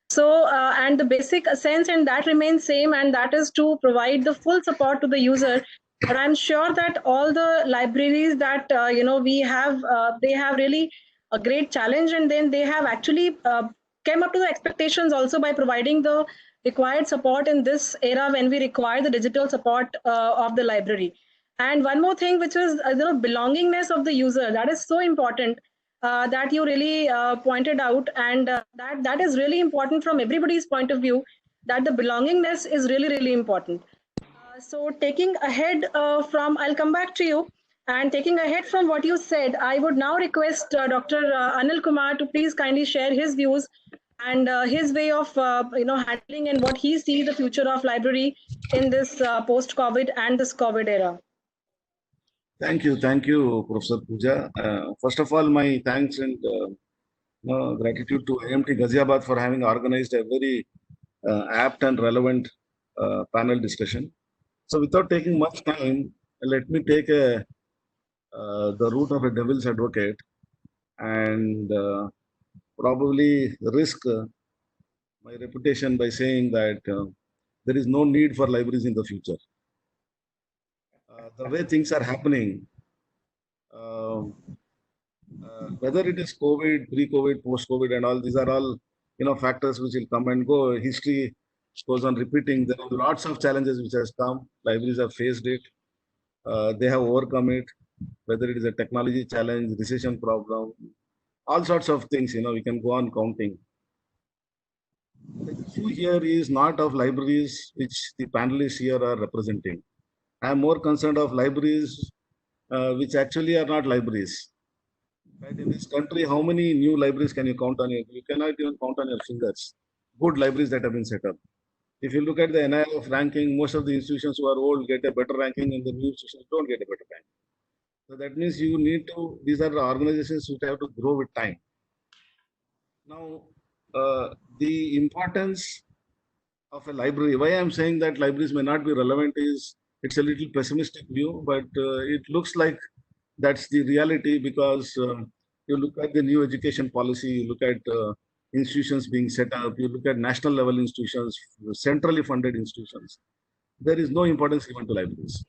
S3: So, and the basic essence and that remains same, and that is to provide the full support to the user. But I'm sure that all the libraries that we have, they have really a great challenge, and then they have actually came up to the expectations also by providing the required support in this era when we require the digital support of the library. And one more thing, which is the belongingness of the user, that is so important, that you really pointed out, and that is really important from everybody's point of view, that the belongingness is really, really important. So taking ahead I'll come back to you, and taking ahead from what you said, I would now request Dr. Anil Kumar to please kindly share his views and his way of handling and what he sees the future of library in this post-COVID and this COVID era.
S5: Thank you, Professor Pooja. First of all, my thanks and gratitude to IMT Ghaziabad for having organized a very apt and relevant panel discussion. So, without taking much time, let me take the route of a devil's advocate and probably risk my reputation by saying that there is no need for libraries in the future. The way things are happening, whether it is COVID, pre-COVID, post-COVID, and all, these are all factors which will come and go. History goes on repeating. There are lots of challenges which has come. Libraries have faced it. They have overcome it. Whether it is a technology challenge, recession problem, all sorts of things. We can go on counting. The issue here is not of libraries which the panelists here are representing. I am more concerned of libraries which actually are not libraries. Right? In this country, how many new libraries can you count on? You cannot even count on your fingers. Good libraries that have been set up. If you look at the NIRF ranking, most of the institutions who are old get a better ranking, and the new institutions don't get a better ranking. So that means you need to, these are the organizations which have to grow with time. Now, the importance of a library, why I'm saying that libraries may not be relevant is, it's a little pessimistic view, but it looks like that's the reality because you look at the new education policy, you look at institutions being set up, you look at national level institutions, centrally funded institutions. There is no importance given to libraries.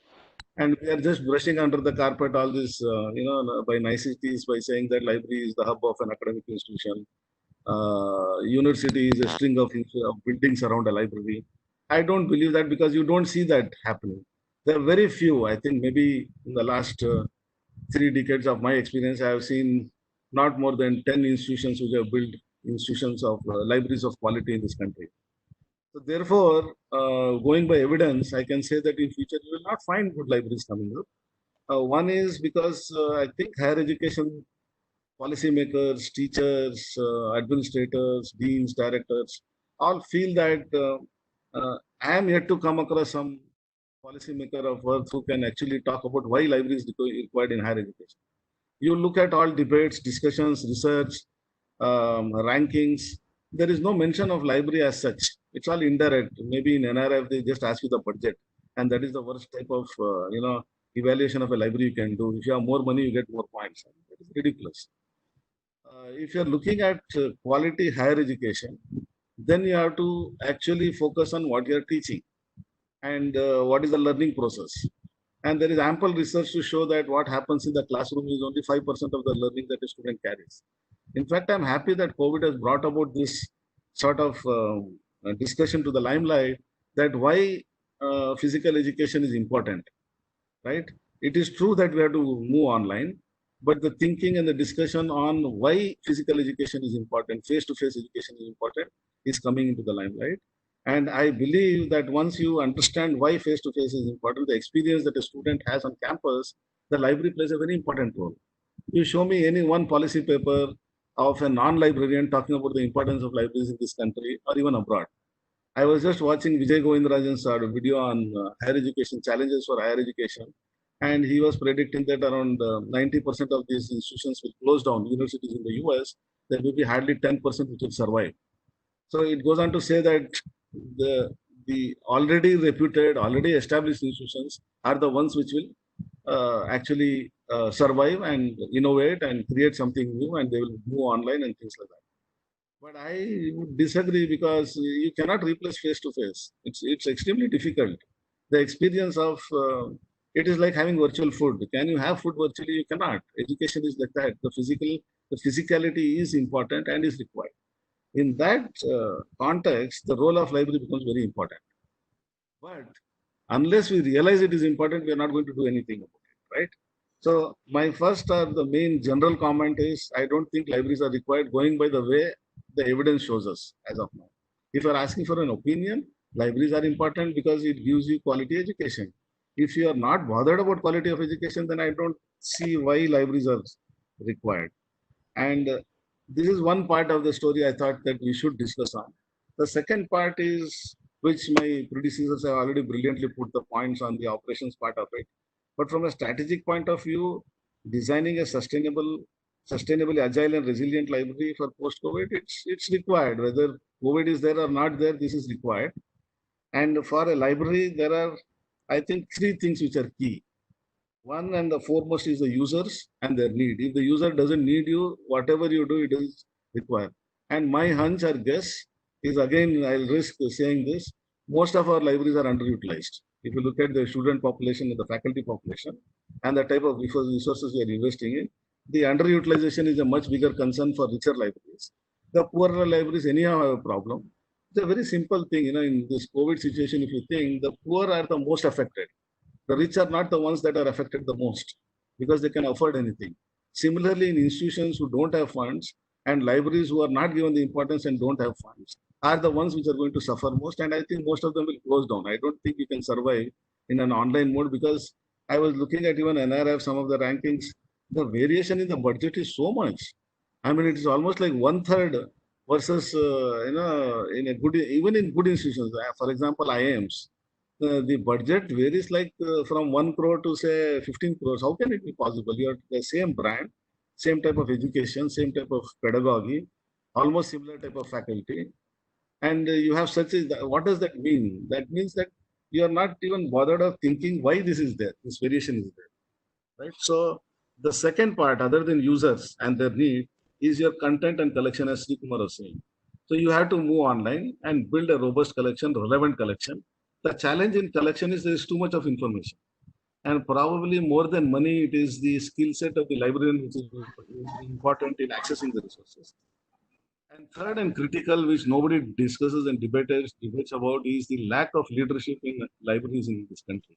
S5: And we are just brushing under the carpet all this, by niceties by saying that library is the hub of an academic institution. University is a string of buildings around a library. I don't believe that because you don't see that happening. There are very few, I think maybe in the last 3 decades of my experience, I have seen not more than 10 institutions which have built institutions of libraries of quality in this country. So therefore, going by evidence, I can say that in future you will not find good libraries coming up. One is because I think higher education policymakers, teachers, administrators, deans, directors, all feel that I am yet to come across some policymaker of worth who can actually talk about why libraries required in higher education. You look at all debates, discussions, research, rankings. There is no mention of library as such. It's all indirect. Maybe in NRF they just ask you the budget, and that is the worst type of evaluation of a library you can do. If you have more money, you get more points. That is ridiculous. If you're looking at quality higher education, then you have to actually focus on what you're teaching and what is the learning process. And there is ample research to show that what happens in the classroom is only 5% of the learning that a student carries. In fact, I'm happy that COVID has brought about this sort of discussion to the limelight that why physical education is important, right? It is true that we have to move online, but the thinking and the discussion on why physical education is important, face-to-face education is important, is coming into the limelight. And I believe that once you understand why face-to-face is important, the experience that a student has on campus, the library plays a very important role. You show me any one policy paper of a non-librarian talking about the importance of libraries in this country or even abroad. I was just watching Vijay Govindarajan's video on higher education, challenges for higher education. And he was predicting that around 90% of these institutions will close down, universities in the US, there will be hardly 10% which will survive. So it goes on to say that the already reputed, already established institutions are the ones which will actually survive and innovate and create something new, and they will move online and things like that. But I would disagree because you cannot replace face-to-face. It's extremely difficult. The experience of it is like having virtual food. Can you have food virtually? You cannot. Education is like that. The physicality is important and is required. In that context, the role of library becomes very important. But unless we realize it is important, we are not going to do anything about it, right? So my first or the main general comment is, I don't think libraries are required going by the way the evidence shows us as of now. If you are asking for an opinion, libraries are important because it gives you quality education. If you are not bothered about quality of education, then I don't see why libraries are required. And this is one part of the story I thought that we should discuss on. The second part is, which my predecessors have already brilliantly put the points on the operations part of it. But from a strategic point of view, designing a sustainably agile and resilient library for post-COVID, it's required. Whether COVID is there or not there, this is required. And for a library, there are, I think, 3 things which are key. One and the foremost is the users and their need. If the user doesn't need you, whatever you do, it is required. And my hunch or guess is, again, I'll risk saying this, most of our libraries are underutilized. If you look at the student population and the faculty population and the type of resources we are investing in, the underutilization is a much bigger concern for richer libraries. The poorer libraries anyhow have a problem. It's a very simple thing, in this COVID situation, if you think, the poor are the most affected. The rich are not the ones that are affected the most because they can afford anything. Similarly, in institutions who don't have funds and libraries who are not given the importance and don't have funds are the ones which are going to suffer most. And I think most of them will close down. I don't think you can survive in an online mode because I was looking at even NRF, some of the rankings, the variation in the budget is so much. I mean, it is almost like 1/3 versus, in a good, even in good institutions, for example, IIMs. the budget varies like from 1 crore to say 15 crores. How can it be possible? You are the same brand, same type of education, same type of pedagogy, almost similar type of faculty, and you have such a, what does that mean? That means that you are not even bothered of thinking why this is there, this variation is there, right? So the second part, other than users and their need, is your content and collection, as Sri Kumar was saying. So you have to move online and build a robust collection, relevant collection. The challenge in collection is there is too much of information. And probably more than money, it is the skill set of the librarian which is important in accessing the resources. And third and critical, which nobody discusses and debates about, is the lack of leadership in libraries in this country.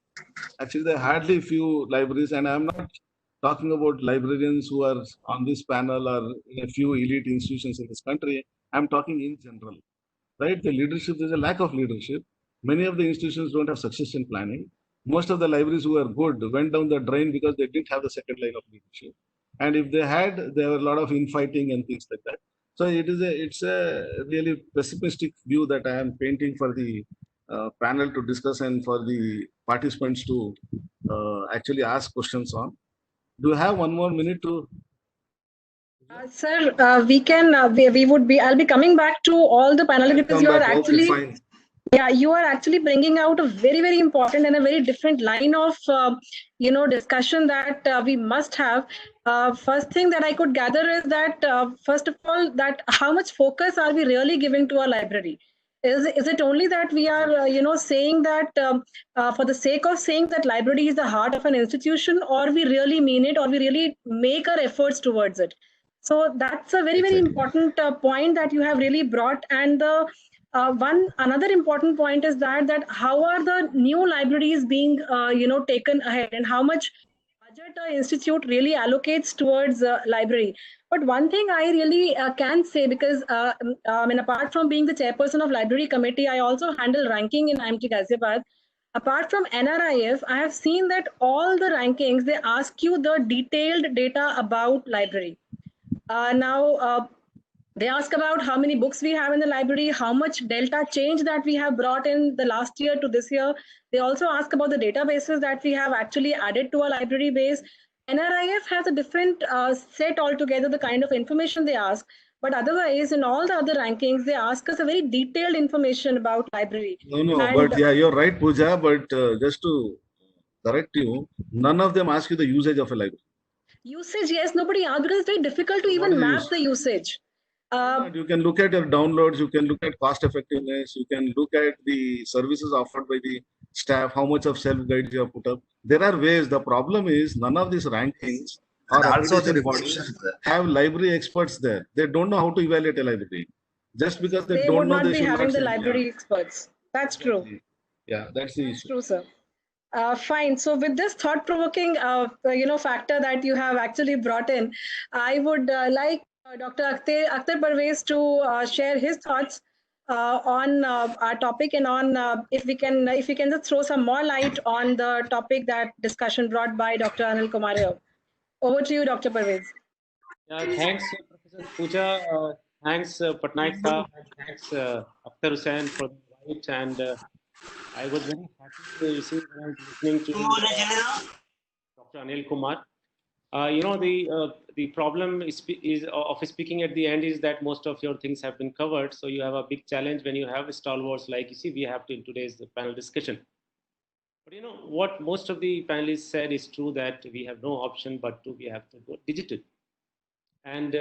S5: Actually, there are hardly few libraries, and I'm not talking about librarians who are on this panel or in a few elite institutions in this country. I'm talking in general, right? The leadership, there's a lack of leadership. Many of the institutions don't have succession planning. Most of the libraries who are good went down the drain because they didn't have the second line of leadership. And if they had, there were a lot of infighting and things like that. So it's a really pessimistic view that I am painting for the panel to discuss and for the participants to actually ask questions on. Do you have 1 more minute to?
S3: Sir, we can, we would be, I'll be coming back to all the panelists because you are actually,
S5: fine.
S3: yeah, you are actually bringing out a very, very important and a very different line of, discussion that we must have. First thing that I could gather is that, first of all, that how much focus are we really giving to our library? Is it only that we are, saying that for the sake of saying that library is the heart of an institution, or we really mean it, or we really make our efforts towards it? So that's a very, very important point that you have really brought. And the another important point is that how are the new libraries being taken ahead, and how much budget the institute really allocates towards library. But one thing I really can say, because apart from being the chairperson of library committee, I also handle ranking in IMT Ghaziabad. Apart from NRIF, I have seen that all the rankings, they ask you the detailed data about library. They ask about how many books we have in the library, how much delta change that we have brought in the last year to this year. They also ask about the databases that we have actually added to our library base. NRIF has a different set altogether, the kind of information they ask. But otherwise, in all the other rankings, they ask us a very detailed information about library.
S5: But yeah, you're right, Pooja. But just to correct you, none of them ask you the usage of a library.
S3: Usage, yes, nobody asked, because it's very difficult to even map the usage.
S5: You can look at your downloads, you can look at cost effectiveness, you can look at the services offered by the staff, how much of self-guides you have put up. There are ways. The problem is none of these rankings or
S9: also the
S5: bodies have library experts there. They don't know how to evaluate a library. Just because they don't know, they should
S3: having
S5: not
S3: the library experts. That's true.
S5: Yeah, that's the issue.
S3: True, sir. Fine. So with this thought-provoking, factor that you have actually brought in, I would like Dr. Akhtar Parvez to share his thoughts on our topic, and on if we can just throw some more light on the topic, that discussion brought by Dr. Anil Kumar. Over to you, Dr. Parvez.
S7: Thanks, Professor Pooja. Thanks, Patnaik Saab. Thanks, Akhtar Hussain, for the invite. And I was very happy to receive when I was listening to Dr. Anil Kumar. The problem is of speaking at the end is that most of your things have been covered. So you have a big challenge when you have stalwarts like we have in today's panel discussion. But what most of the panelists said is true, that we have no option but we have to go digital. And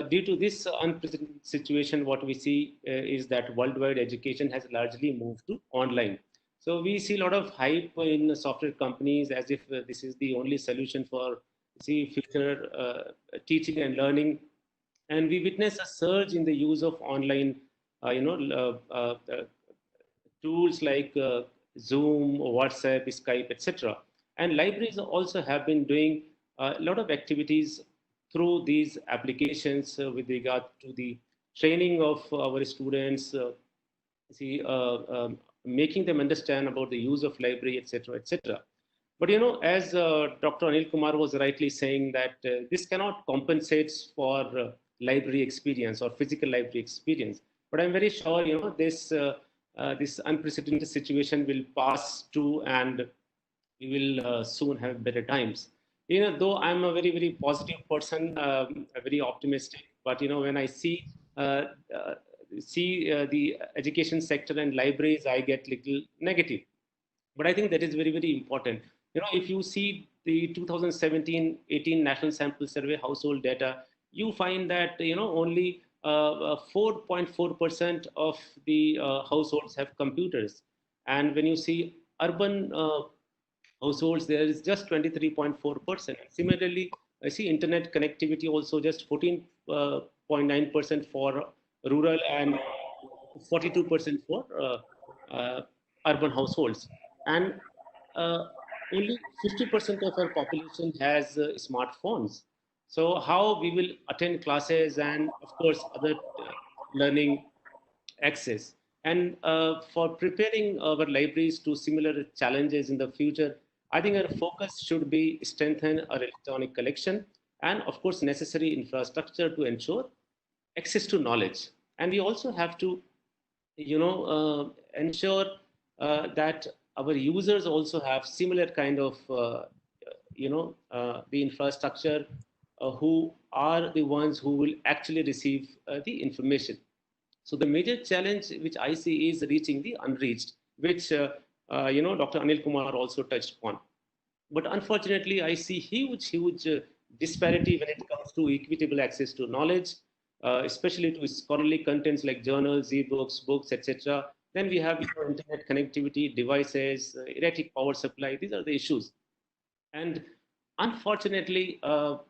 S7: due to this unprecedented situation, what we see is that worldwide education has largely moved to online. So we see a lot of hype in software companies as if this is the only solution for future teaching and learning. And we witness a surge in the use of online, tools like Zoom, WhatsApp, Skype, etc. And libraries also have been doing a lot of activities through these applications with regard to the training of our students, making them understand about the use of library, etc., etc. But as Dr. Anil Kumar was rightly saying, that this cannot compensate for library experience or physical library experience. But I'm very sure this this unprecedented situation will pass too, and we will soon have better times. Though I'm a very, very positive person, very optimistic, but when I see the education sector and libraries, I get little negative. But I think that is very, very important. If you see the 2017-18 National Sample Survey household data, you find that only 4.4% of the households have computers, and when you see urban households, there is just 23.4%. Similarly, I see internet connectivity also just 14.9% for rural and 42% for urban households. And only 50% of our population has smartphones. So how we will attend classes and of course other learning access. And for preparing our libraries to similar challenges in the future, I think our focus should be strengthen our electronic collection and of course necessary infrastructure to ensure access to knowledge. And we also have to ensure that our users also have similar kind of the infrastructure who are the ones who will actually receive the information. So the major challenge which I see is reaching the unreached, which Dr. Anil Kumar also touched upon. But unfortunately, I see huge disparity when it comes to equitable access to knowledge, especially to scholarly contents like journals, e-books, books, etc. Then we have internet connectivity, devices, erratic power supply. These are the issues. And unfortunately, our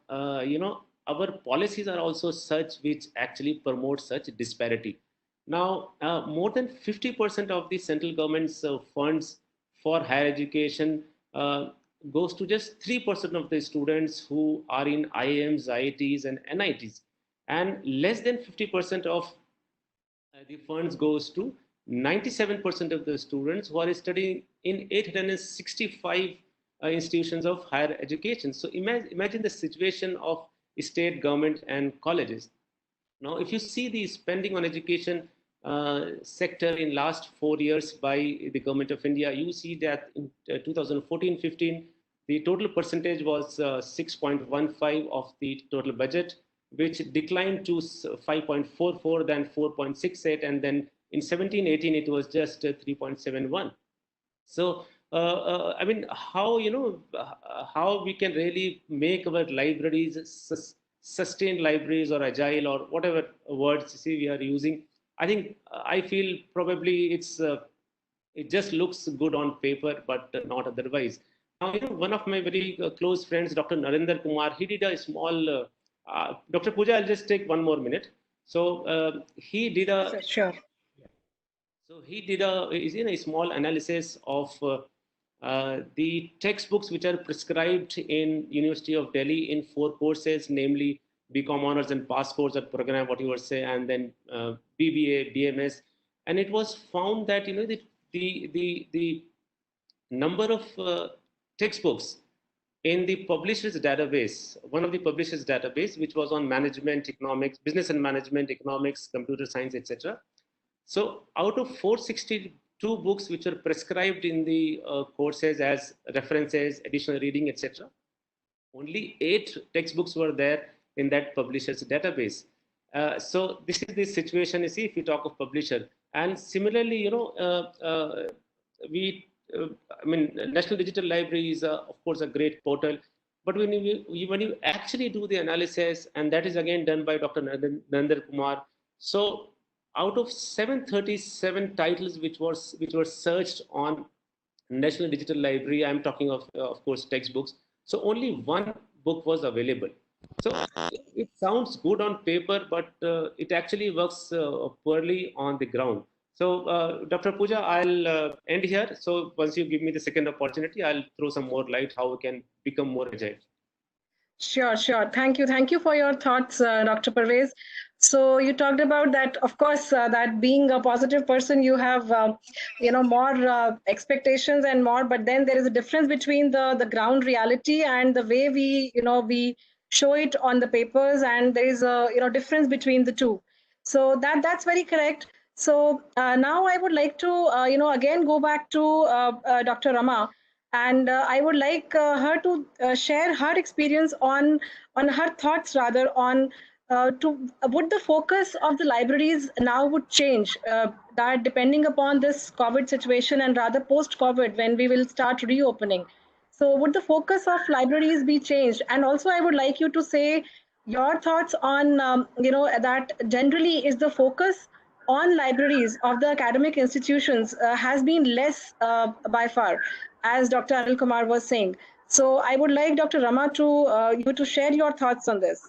S7: policies are also such which actually promote such disparity. Now, more than 50% of the central government's funds for higher education goes to just 3% of the students who are in IIMs, IITs, and NITs. And less than 50% of the funds goes to 97% of the students who are studying in 865 institutions of higher education. So imagine the situation of state, government, and colleges. Now, if you see the spending on education sector in last 4 years by the government of India, you see that in 2014-15, the total percentage was 6.15 of the total budget, which declined to 5.44, then 4.68, and then in 17-18 it was just 3.71. So I mean, how we can really make our libraries sustained libraries or agile or whatever words we are using. I feel probably it just looks good on paper, but not otherwise. Now, one of my very close friends, Dr. Narendra Kumar, he did a small. Dr. Pooja, I'll just take one more minute. So he did a.
S3: Sure.
S7: So he did a small analysis of the textbooks which are prescribed in University of Delhi in 4 courses, namely BCom Honors and Passports or program, what you were saying, and then BBA, BMS, and it was found that the number of textbooks in the publishers database, one of the publishers database, which was on management, economics, business and management, economics, computer science, etc. So out of 462 books which are prescribed in the courses as references, additional reading, etc., only 8 textbooks were there in that publisher's database. So this is the situation, you see, if you talk of publisher. And similarly, National Digital Library is, of course, a great portal. But when you actually do the analysis, and that is again done by Dr. Narendra Kumar, so out of 737 titles which were searched on National Digital Library, I'm talking of course, textbooks. So only 1 book was available. So it sounds good on paper, but it actually works poorly on the ground. So Dr. Pooja, I'll end here. So once you give me the second opportunity, I'll throw some more light how we can become more agile.
S3: Sure. Thank you for your thoughts, Dr. Parvez. So you talked about that, of course, that being a positive person, you have, more expectations and more, but then there is a difference between the ground reality and the way we show it on the papers, and there is a difference between the two. So that's very correct. So now I would like to, again go back to Dr. Rama, and I would like her to share her experience on her thoughts rather on would the focus of the libraries now would change that depending upon this COVID situation and rather post-COVID when we will start reopening. So would the focus of libraries be changed? And also I would like you to say your thoughts on, that generally is the focus on libraries of the academic institutions has been less by far, as Dr. Anil Kumar was saying. So I would like Dr. Rama to you to share your thoughts on this.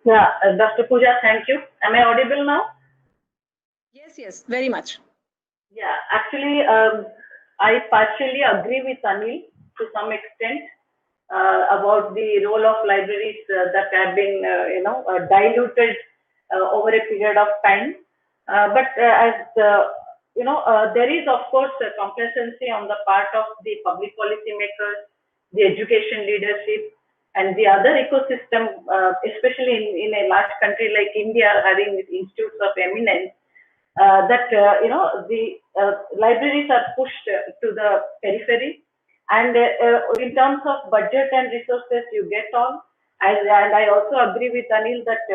S9: Yeah, Dr. Pooja, thank you. Am I audible now?
S3: Yes, very much.
S9: Yeah, actually, I partially agree with Anil to some extent about the role of libraries that have been, diluted over a period of time. But as there is of course a complacency on the part of the public policy makers, the education leadership, and the other ecosystem, especially in a large country like India, having institutes of eminence. That the libraries are pushed to the periphery, and in terms of budget and resources, you get all. And I also agree with Anil that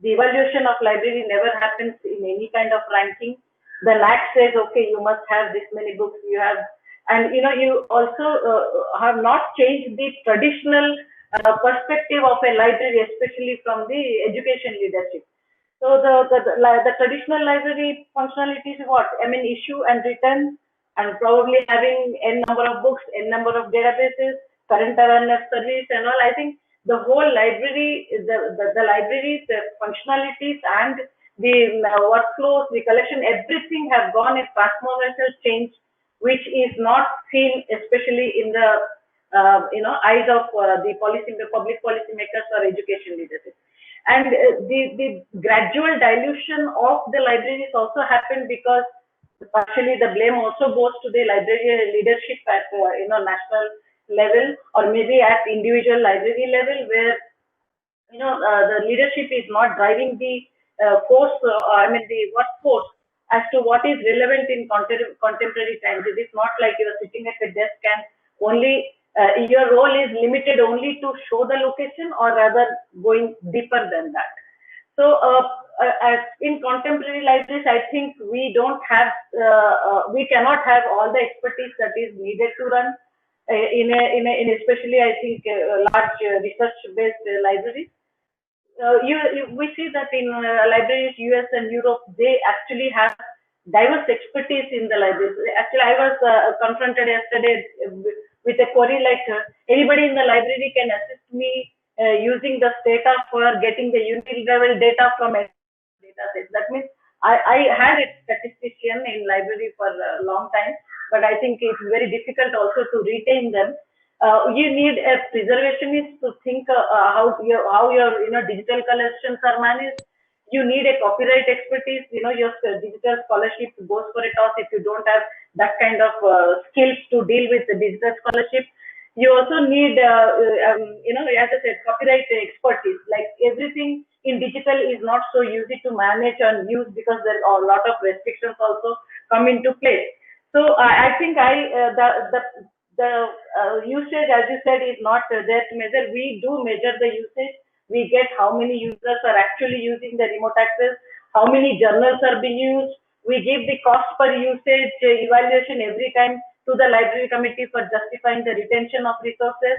S9: the evaluation of library never happens in any kind of ranking. The NAC says, okay, you must have this many books. You have, and you also have not changed the traditional perspective of a library, especially from the education leadership. So the traditional library functionality is what? I mean, issue and return, and probably having n number of books, n number of databases, current awareness service, and all. I think the whole library, the libraries, the functionalities, and the workflows, the collection, everything have gone a transformational change, which is not seen, especially in the eyes of the public policy makers or education leaders. And the gradual dilution of the libraries also happened because partially the blame also goes to the library leadership at national level, or maybe at individual library level, where the leadership is not driving the the workforce as to what is relevant in contemporary times. It is not like you are sitting at a desk and only your role is limited only to show the location, or rather going deeper than that. So in contemporary libraries, I think we don't have, we cannot have all the expertise that is needed to run in especially, I think, large research-based libraries. We see that in libraries, US and Europe, they actually have diverse expertise in the libraries. Actually, I was confronted yesterday with a query like, anybody in the library can assist me using the data for getting the unit level data from a dataset. That means I had a statistician in library for a long time, but I think it's very difficult also to retain them. You need a preservationist to think how your digital collections are managed. You need a copyright expertise. Your digital scholarship goes for a toss if you don't have that kind of skills to deal with the digital scholarship. You also need, as I said, copyright expertise. Like everything in digital is not so easy to manage and use because there are a lot of restrictions also come into play. So I think the usage, as you said, is not there to measure. We do measure the usage. We get how many users are actually using the remote access, how many journals are being used. We give the cost per usage evaluation every time to the library committee for justifying the retention of resources.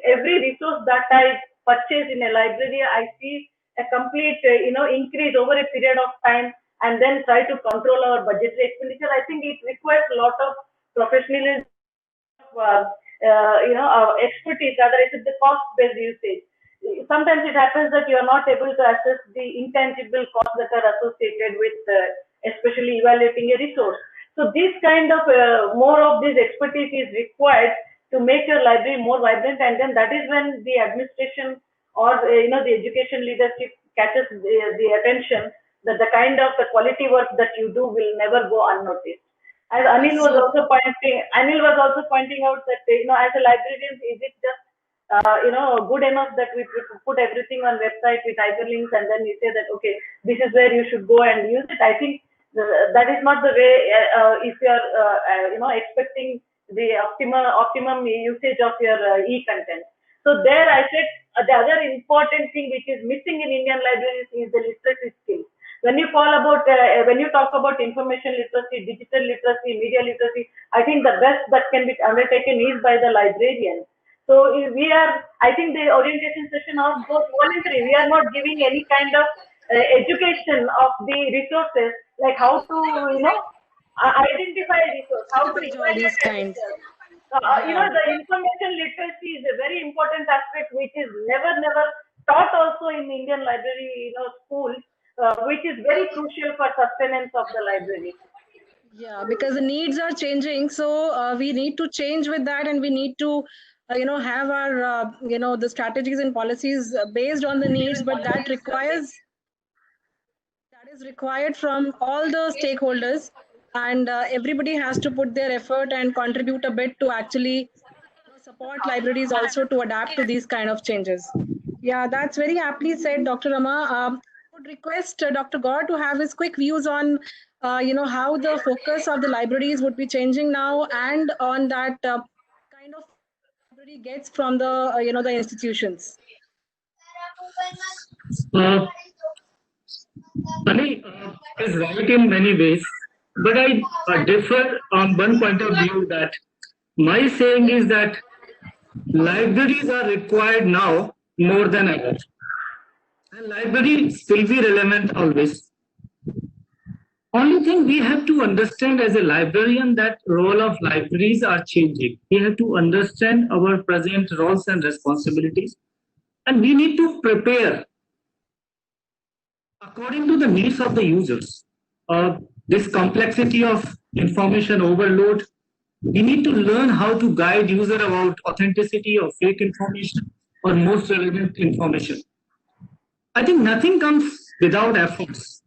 S9: Every resource that I purchase in a library, I see a complete increase over a period of time, and then try to control our budgetary expenditure. I think it requires a lot of professionalism, expertise, rather it's the cost-based usage. Sometimes it happens that you are not able to assess the intangible costs that are associated with especially evaluating a resource. So this kind of more of this expertise is required to make your library more vibrant, and then that is when the administration or the education leadership catches the attention that the kind of the quality work that you do will never go unnoticed. As Anil was also pointing out that as a librarian, is it just good enough that we put everything on website with hyperlinks and then we say that, okay, this is where you should go and use it. I think that is not the way, if you are, expecting the optimum usage of your e-content. So there I said the other important thing which is missing in Indian libraries is the literacy skills. When you talk about information literacy, digital literacy, media literacy, I think the best that can be undertaken is by the librarian. So I think the orientation session are both voluntary. We are not giving any kind of education of the resources, like how to, identify a resource, how to
S3: all these
S9: evaluate a
S3: kinds.
S9: resource. The information literacy is a very important aspect which is never taught also in Indian library, schools, which is very crucial for sustenance of the library.
S3: Yeah, because the needs are changing, so we need to change with that, and we need to, have our, the strategies and policies based on the needs. But that is required from all the stakeholders, and everybody has to put their effort and contribute a bit to actually support libraries also to adapt to these kind of changes. Yeah, that's very aptly said, Dr. Rama. I would request Dr. Gaur to have his quick views on, how the focus of the libraries would be changing now, and on that kind of library gets from the, the institutions.
S6: Sunny is right in many ways, but I differ on one point of view, that my saying is that libraries are required now more than ever, and libraries will be relevant always. Only thing we have to understand as a librarian, that role of libraries are changing. We have to understand our present roles and responsibilities, and we need to prepare according to the needs of the users. This complexity of information overload, we need to learn how to guide user about authenticity of fake information or most relevant information. I think nothing comes without efforts.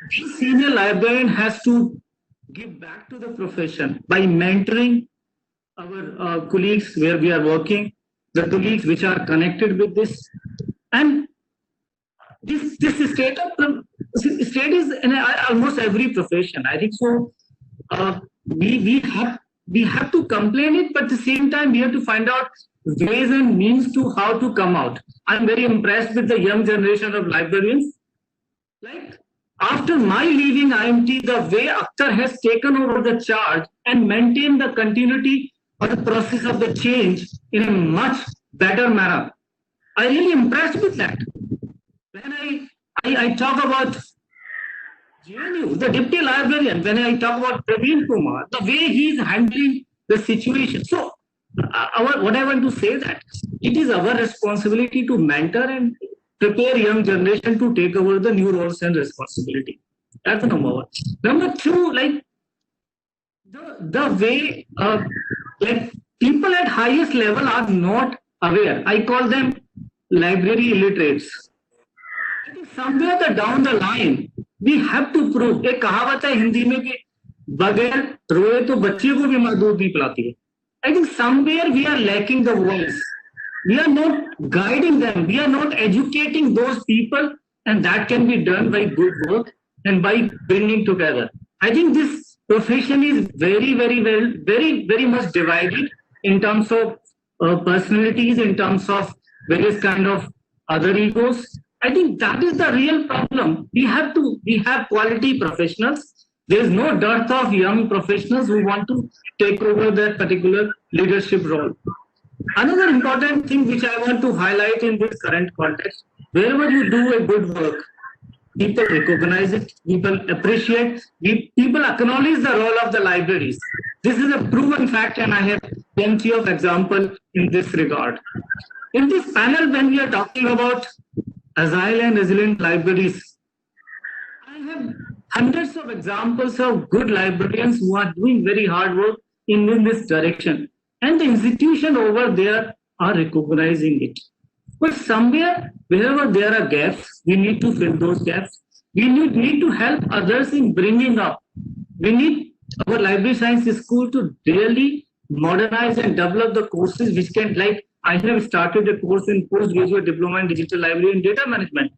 S6: The senior librarian has to give back to the profession by mentoring our colleagues where we are working, the colleagues which are connected with this, and this state is in almost every profession. I think so. We have to complain it, but at the same time we have to find out ways and means to how to come out. I'm very impressed with the young generation of librarians. Like after my leaving IMT, the way Akhtar has taken over the charge and maintained the continuity or the process of the change in a much better manner, I'm really impressed with that. When I talk about JNU, the deputy librarian, when I talk about Praveen Kumar, the way he is handling the situation. So, what I want to say that it is our responsibility to mentor and prepare young generation to take over the new roles and responsibility. That's the number one. Number two, like the way like people at highest level are not aware. I call them library illiterates. Somewhere down the line, we have to prove. एक कहावत है हिंदी में कि बगैर रोए तो बच्चे को भी माँ दूध नहीं पिलाती है. I think somewhere we are lacking the voice. We are not guiding them. We are not educating those people, and that can be done by good work and by bringing together. I think this profession is very much divided in terms of personalities, in terms of various kind of other egos. I think that is the real problem. We have quality professionals. There is no dearth of young professionals who want to take over that particular leadership role. Another important thing which I want to highlight in this current context, wherever you do a good work, people recognize it, people appreciate, people acknowledge the role of the libraries. This is a proven fact, and I have plenty of examples in this regard. In this panel, when we are talking about agile and resilient libraries, I have hundreds of examples of good librarians who are doing very hard work in this direction. And the institution over there are recognizing it. But somewhere, wherever there are gaps, we need to fill those gaps. We need to help others in bringing up. We need our library science school to really modernize and develop the courses which can, like I have started a course in postgraduate diploma in digital library and data management.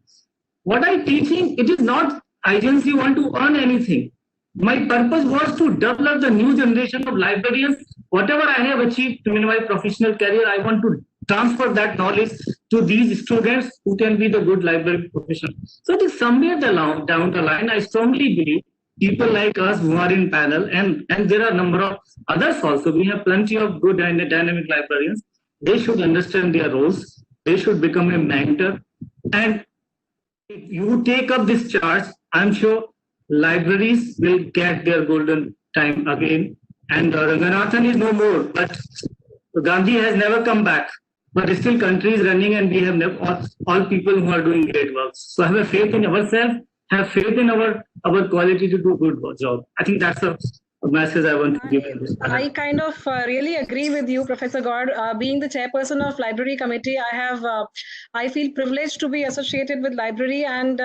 S6: What I'm teaching, it is not agency want to earn anything. My purpose was to develop the new generation of librarians. Whatever I have achieved in my professional career, I want to transfer that knowledge to these students who can be the good library professionals. So it is somewhere down the line, I strongly believe people like us who are in panel, and there are a number of others also. We have plenty of good and dynamic librarians. They should understand their roles. They should become a mentor. And if you take up this charge, I'm sure libraries will get their golden time again. And Ranganathan is no more, but Gandhi has never come back. But still country is running, and we have all people who are doing great work. So have a faith in ourselves, have faith in our quality to do good job. I think that's a message I want to give.
S3: I kind of really agree with you, Professor Gaur. Being the chairperson of library committee, I feel privileged to be associated with library, and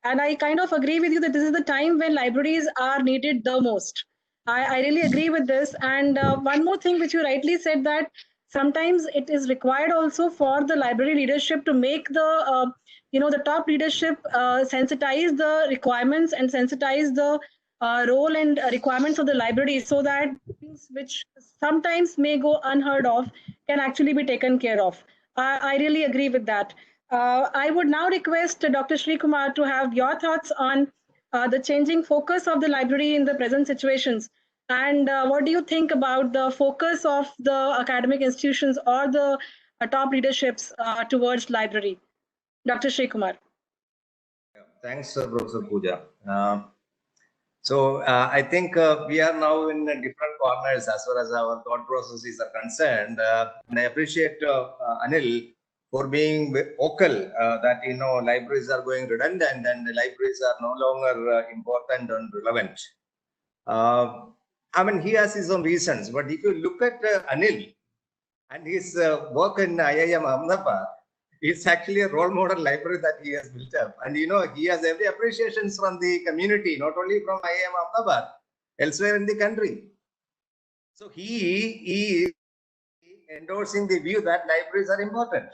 S3: I kind of agree with you that this is the time when libraries are needed the most. I really agree with this. And one more thing which you rightly said, that sometimes it is required also for the library leadership to make the the top leadership sensitize the requirements and sensitize the role and requirements of the library, so that things which sometimes may go unheard of can actually be taken care of. I really agree with that. I would now request Dr. Sri Kumar to have your thoughts on the changing focus of the library in the present situations. And what do you think about the focus of the academic institutions or the top leaderships towards library? Dr. Sri Kumar.
S8: Thanks, Professor Pooja. So I think we are now in different corners as far as our thought processes are concerned. And I appreciate Anil for being vocal that libraries are going redundant and the libraries are no longer important and relevant. I mean, he has his own reasons, but if you look at Anil and his work in IIM Ahmedabad, it's actually a role model library that he has built up. And he has every appreciation from the community, not only from IIM Ahmedabad, elsewhere in the country. So he is endorsing the view that libraries are important.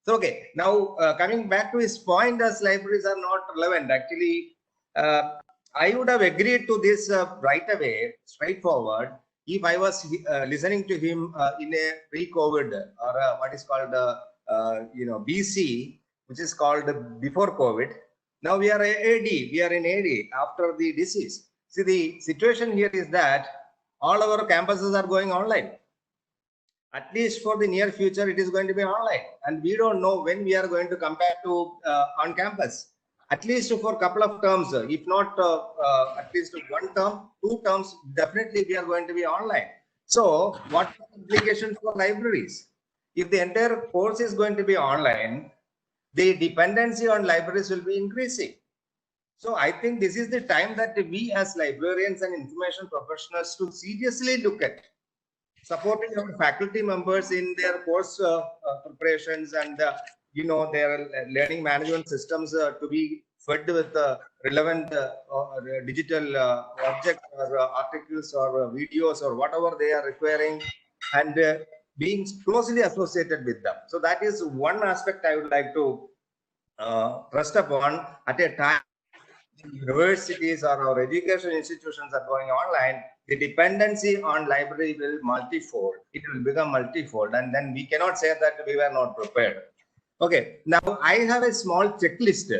S8: So, okay, now coming back to his point as libraries are not relevant, actually, I would have agreed to this right away, straightforward, if I was listening to him in a pre-COVID or what is called BC, which is called before COVID. Now we are AD, we are in AD after the disease. See, the situation here is that all our campuses are going online. At least for the near future, it is going to be online. And we don't know when we are going to come back to on campus. At least for a couple of terms, if not at least 1 term, 2 terms, definitely we are going to be online. So what are the implications for libraries? If the entire course is going to be online, the dependency on libraries will be increasing. So I think this is the time that we as librarians and information professionals to seriously look at supporting our faculty members in their course preparations and their learning management systems to be fed with relevant digital objects or articles or videos or whatever they are requiring, and being closely associated with them. So that is one aspect I would like to trust upon. At a time universities or our education institutions are going online, the dependency on library will multifold. It will become multifold, and then we cannot say that we were not prepared. Okay, now I have a small checklist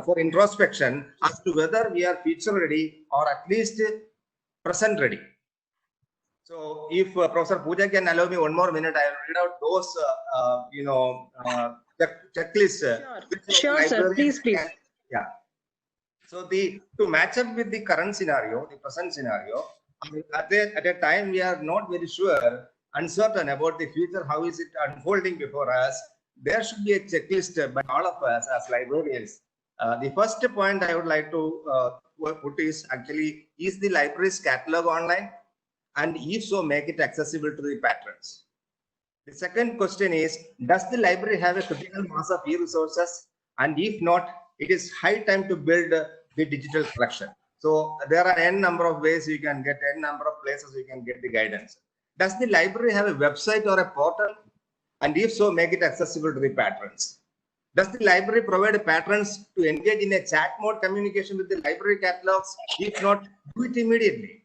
S8: for introspection as to whether we are future ready or at least present ready. So if Professor Pooja can allow me 1 more minute, I will read out those, checklists.
S3: Sure, sir. Please.
S8: Yeah. So to match up with the current scenario, the present scenario, at a time we are not very sure, uncertain about the future, how is it unfolding before us, there should be a checklist by all of us as librarians. The first point I would like to put is actually, is the library's catalog online? And if so, make it accessible to the patrons. The second question is, does the library have a critical mass of e-resources? And if not, it is high time to build the digital collection. So there are n number of ways you can get, n number of places you can get the guidance. Does the library have a website or a portal? And if so, make it accessible to the patrons. Does the library provide patrons to engage in a chat mode communication with the library catalogs? If not, do it immediately.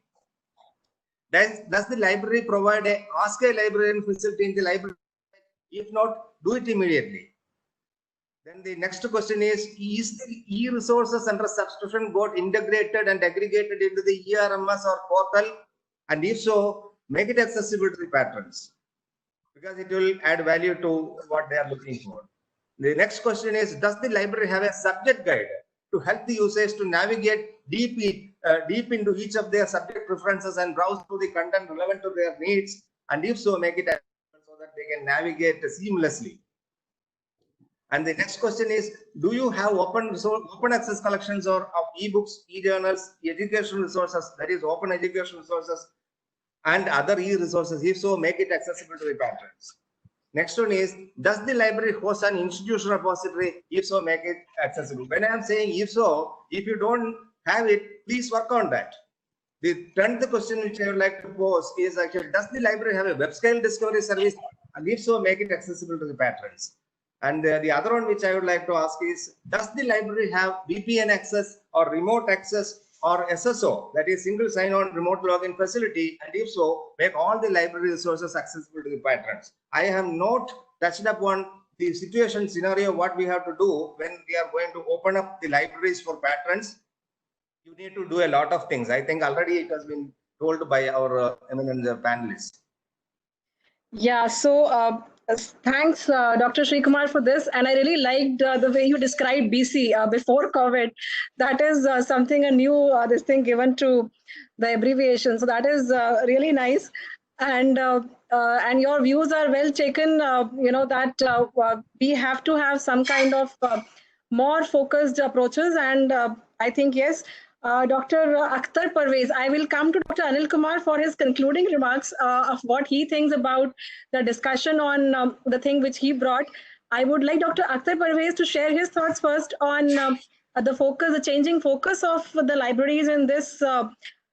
S8: Does the library provide a Ask a Librarian facility in the library? If not, do it immediately. Then the next question is the e-resources under subscription board integrated and aggregated into the ERMS or portal? And if so, make it accessible to the patrons, because it will add value to what they are looking for. The next question is, does the library have a subject guide to help the users to navigate deep into each of their subject preferences and browse through the content relevant to their needs? And if so, make it accessible so that they can navigate seamlessly. And the next question is, do you have open access collections of ebooks, e-journals, educational resources, that is open educational resources, and other e-resources? If so, make it accessible to the patrons. Next one is, does the library host an institutional repository? If so, make it accessible. When I am saying if so, if you don't have it, please work on that. The 10th question which I would like to pose is actually, does the library have a web scale discovery service? And if so, make it accessible to the patrons. And the other one which I would like to ask is, does the library have VPN access or remote access or SSO, that is single sign-on remote login facility? And if so, make all the library resources accessible to the patrons. I have not touched upon the situation scenario, what we have to do when we are going to open up the libraries for patrons. You need to do a lot of things. I think already it has been told by our eminent panelists.
S3: Yeah, so thanks, Dr. Srikumar, for this. And I really liked the way you described BC before COVID. That is something, a new this thing given to the abbreviation. So that is really nice. And your views are well taken, that we have to have some kind of more focused approaches. And I think, yes, Dr. Akhtar Parvez, I will come to Dr. Anil Kumar for his concluding remarks of what he thinks about the discussion on the thing which he brought. I would like Dr. Akhtar Parvez to share his thoughts first on the changing focus of the libraries in this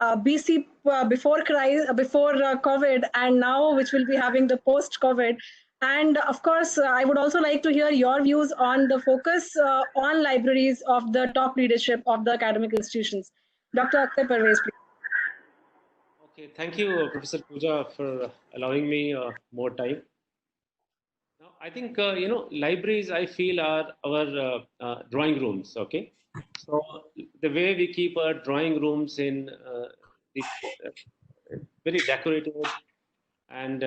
S3: BC before COVID, and now which will be having the post-COVID. And of course, I would also like to hear your views on the focus on libraries of the top leadership of the academic institutions. Dr. Akhtar Parvez, please.
S7: Okay, thank you, Professor Pooja, for allowing me more time. Now, I think, libraries, I feel, are our drawing rooms, okay? So the way we keep our drawing rooms in very decorated and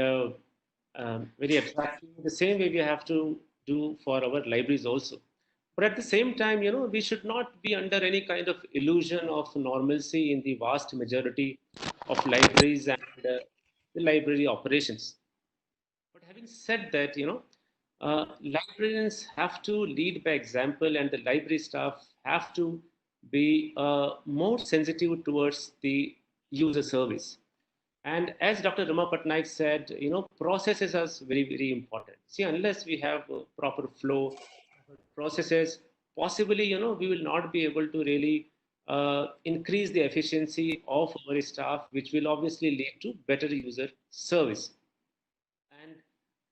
S7: very attractive, the same way we have to do for our libraries also. But at the same time, we should not be under any kind of illusion of normalcy in the vast majority of libraries and the library operations. But having said that, librarians have to lead by example, and the library staff have to be more sensitive towards the user service. And as Dr. Rama Patnaik said, processes are very, very important. See, unless we have proper flow processes, possibly, we will not be able to really increase the efficiency of our staff, which will obviously lead to better user service. And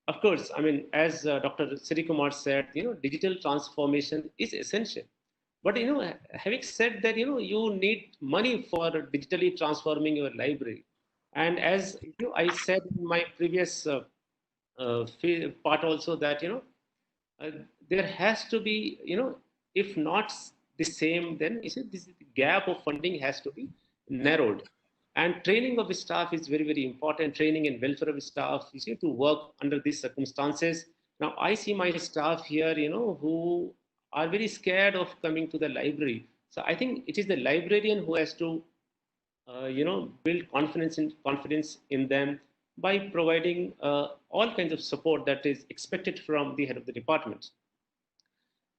S7: of course, I mean, as Dr. Srikumar said, digital transformation is essential. But, having said that, you need money for digitally transforming your library. And as I said in my previous part also, that there has to be, if not the same, then this gap of funding has to be narrowed. And training of the staff is very, very important. Training and welfare of staff, to work under these circumstances. Now, I see my staff here, who are very scared of coming to the library. So I think it is the librarian who has to build confidence in them by providing all kinds of support that is expected from the head of the department.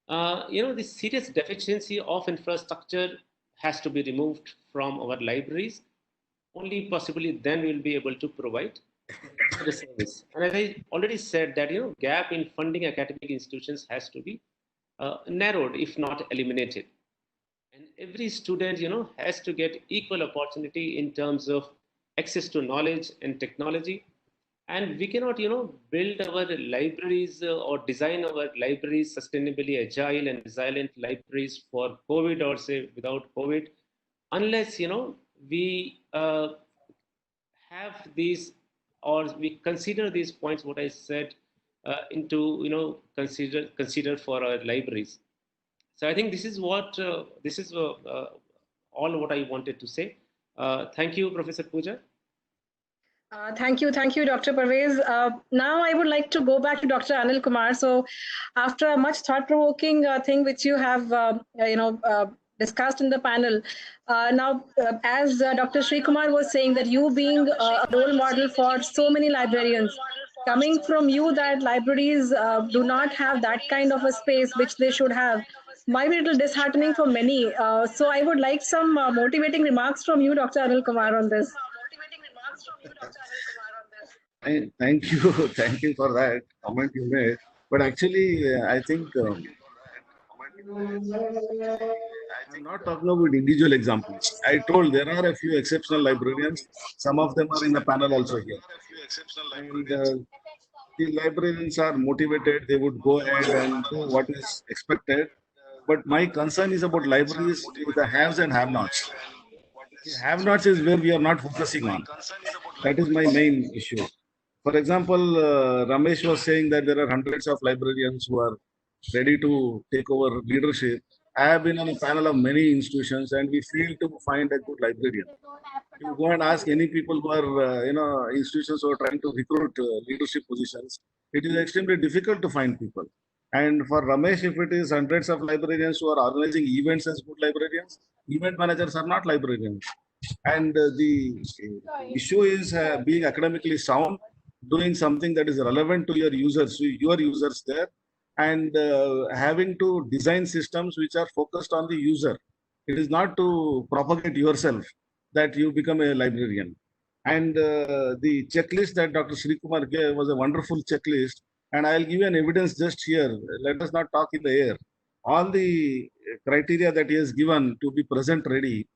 S7: The serious deficiency of infrastructure has to be removed from our libraries. Only possibly then we'll be able to provide the service. And as I already said, that gap in funding academic institutions has to be narrowed, if not eliminated. And every student, has to get equal opportunity in terms of access to knowledge and technology. And we cannot, build our libraries or design our libraries sustainably agile and resilient libraries for COVID or say without COVID, unless, we have these or we consider these points, what I said, into, consider for our libraries. So I think this is all what I wanted to say. Thank you, Professor Pooja.
S3: Thank you, Dr. Parvez. Now I would like to go back to Dr. Anil Kumar. So, after a much thought-provoking thing which you have, discussed in the panel, now as Dr. Sri Kumar was saying that you being a role model for so many librarians, coming from you that libraries do not have that kind of a space which they should have, might be a little disheartening for many. So, I would like some motivating remarks from you, Dr. Anil Kumar, on this.
S5: Thank you, thank you for that comment you made. But actually, I think I'm not talking about individual examples. I told there are a few exceptional librarians. Some of them are in the panel also here. And the librarians are motivated. They would go ahead and do what is expected. But my concern is about libraries with the haves and have-nots. The have-nots is where we are not focusing on. That is my main issue. For example, Ramesh was saying that there are hundreds of librarians who are ready to take over leadership. I have been on a panel of many institutions and we fail to find a good librarian. You go and ask any people who are, institutions who are trying to recruit leadership positions, it is extremely difficult to find people. And for Ramesh, if it is hundreds of librarians who are organizing events as good librarians, event managers are not librarians. And the issue is being academically sound, doing something that is relevant to your users there, and having to design systems which are focused on the user. It is not to propagate yourself that you become a librarian. And the checklist that Dr. Sri Kumar gave was a wonderful checklist. And I'll give you an evidence just here. Let us not talk in the air. All the criteria that he has given to be present ready,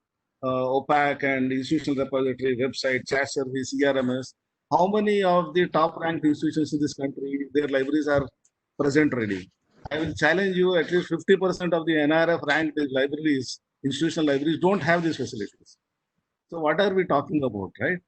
S5: OPAC and institutional repository, website, chat service, ERMS, how many of the top ranked institutions in this country, their libraries are present ready? I will challenge you, at least 50% of the NRF ranked libraries, institutional libraries, don't have these facilities. So what are we talking about, right?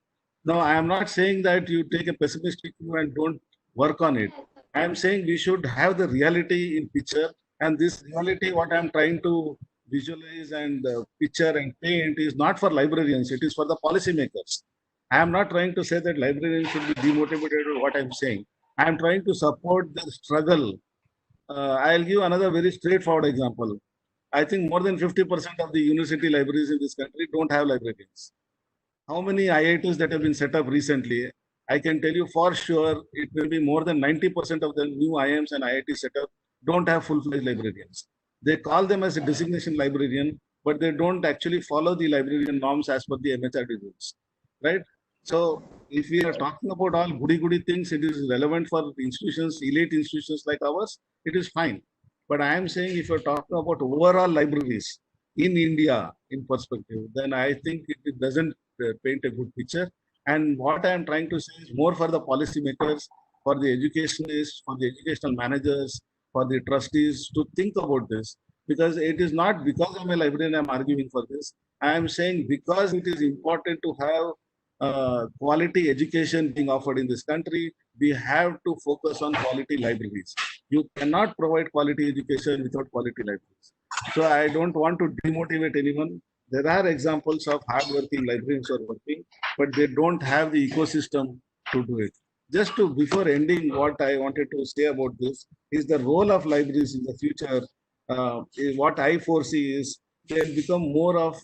S5: Now, I am not saying that you take a pessimistic view and don't work on it. I am saying we should have the reality in picture, and this reality, what I am trying to visualize and picture and paint, is not for librarians, it is for the policymakers. I am not trying to say that librarians should be demotivated or what I am saying. I am trying to support the struggle. I'll give another very straightforward example. I think more than 50% of the university libraries in this country don't have librarians. How many IITs that have been set up recently? I can tell you for sure it will be more than 90% of the new IIMs and IIT set up don't have full-fledged librarians. They call them as a designation librarian, but they don't actually follow the librarian norms as per the MHRD rules, right? So if we are talking about all goody things, it is relevant for institutions, elite institutions like ours, it is fine. But I am saying if you're talking about overall libraries in India in perspective, then I think it doesn't paint a good picture. And what I am trying to say is more for the policymakers, for the educationists, for the educational managers, for the trustees to think about this. Because it is not because I'm a librarian I'm arguing for this. I am saying because it is important to have quality education being offered in this country, we have to focus on quality libraries. You cannot provide quality education without quality libraries. So I don't want to demotivate anyone. There are examples of hardworking librarians who are working, but they don't have the ecosystem to do it. Just to, before ending, what I wanted to say about this is the role of libraries in the future. What I foresee is they'll become more of,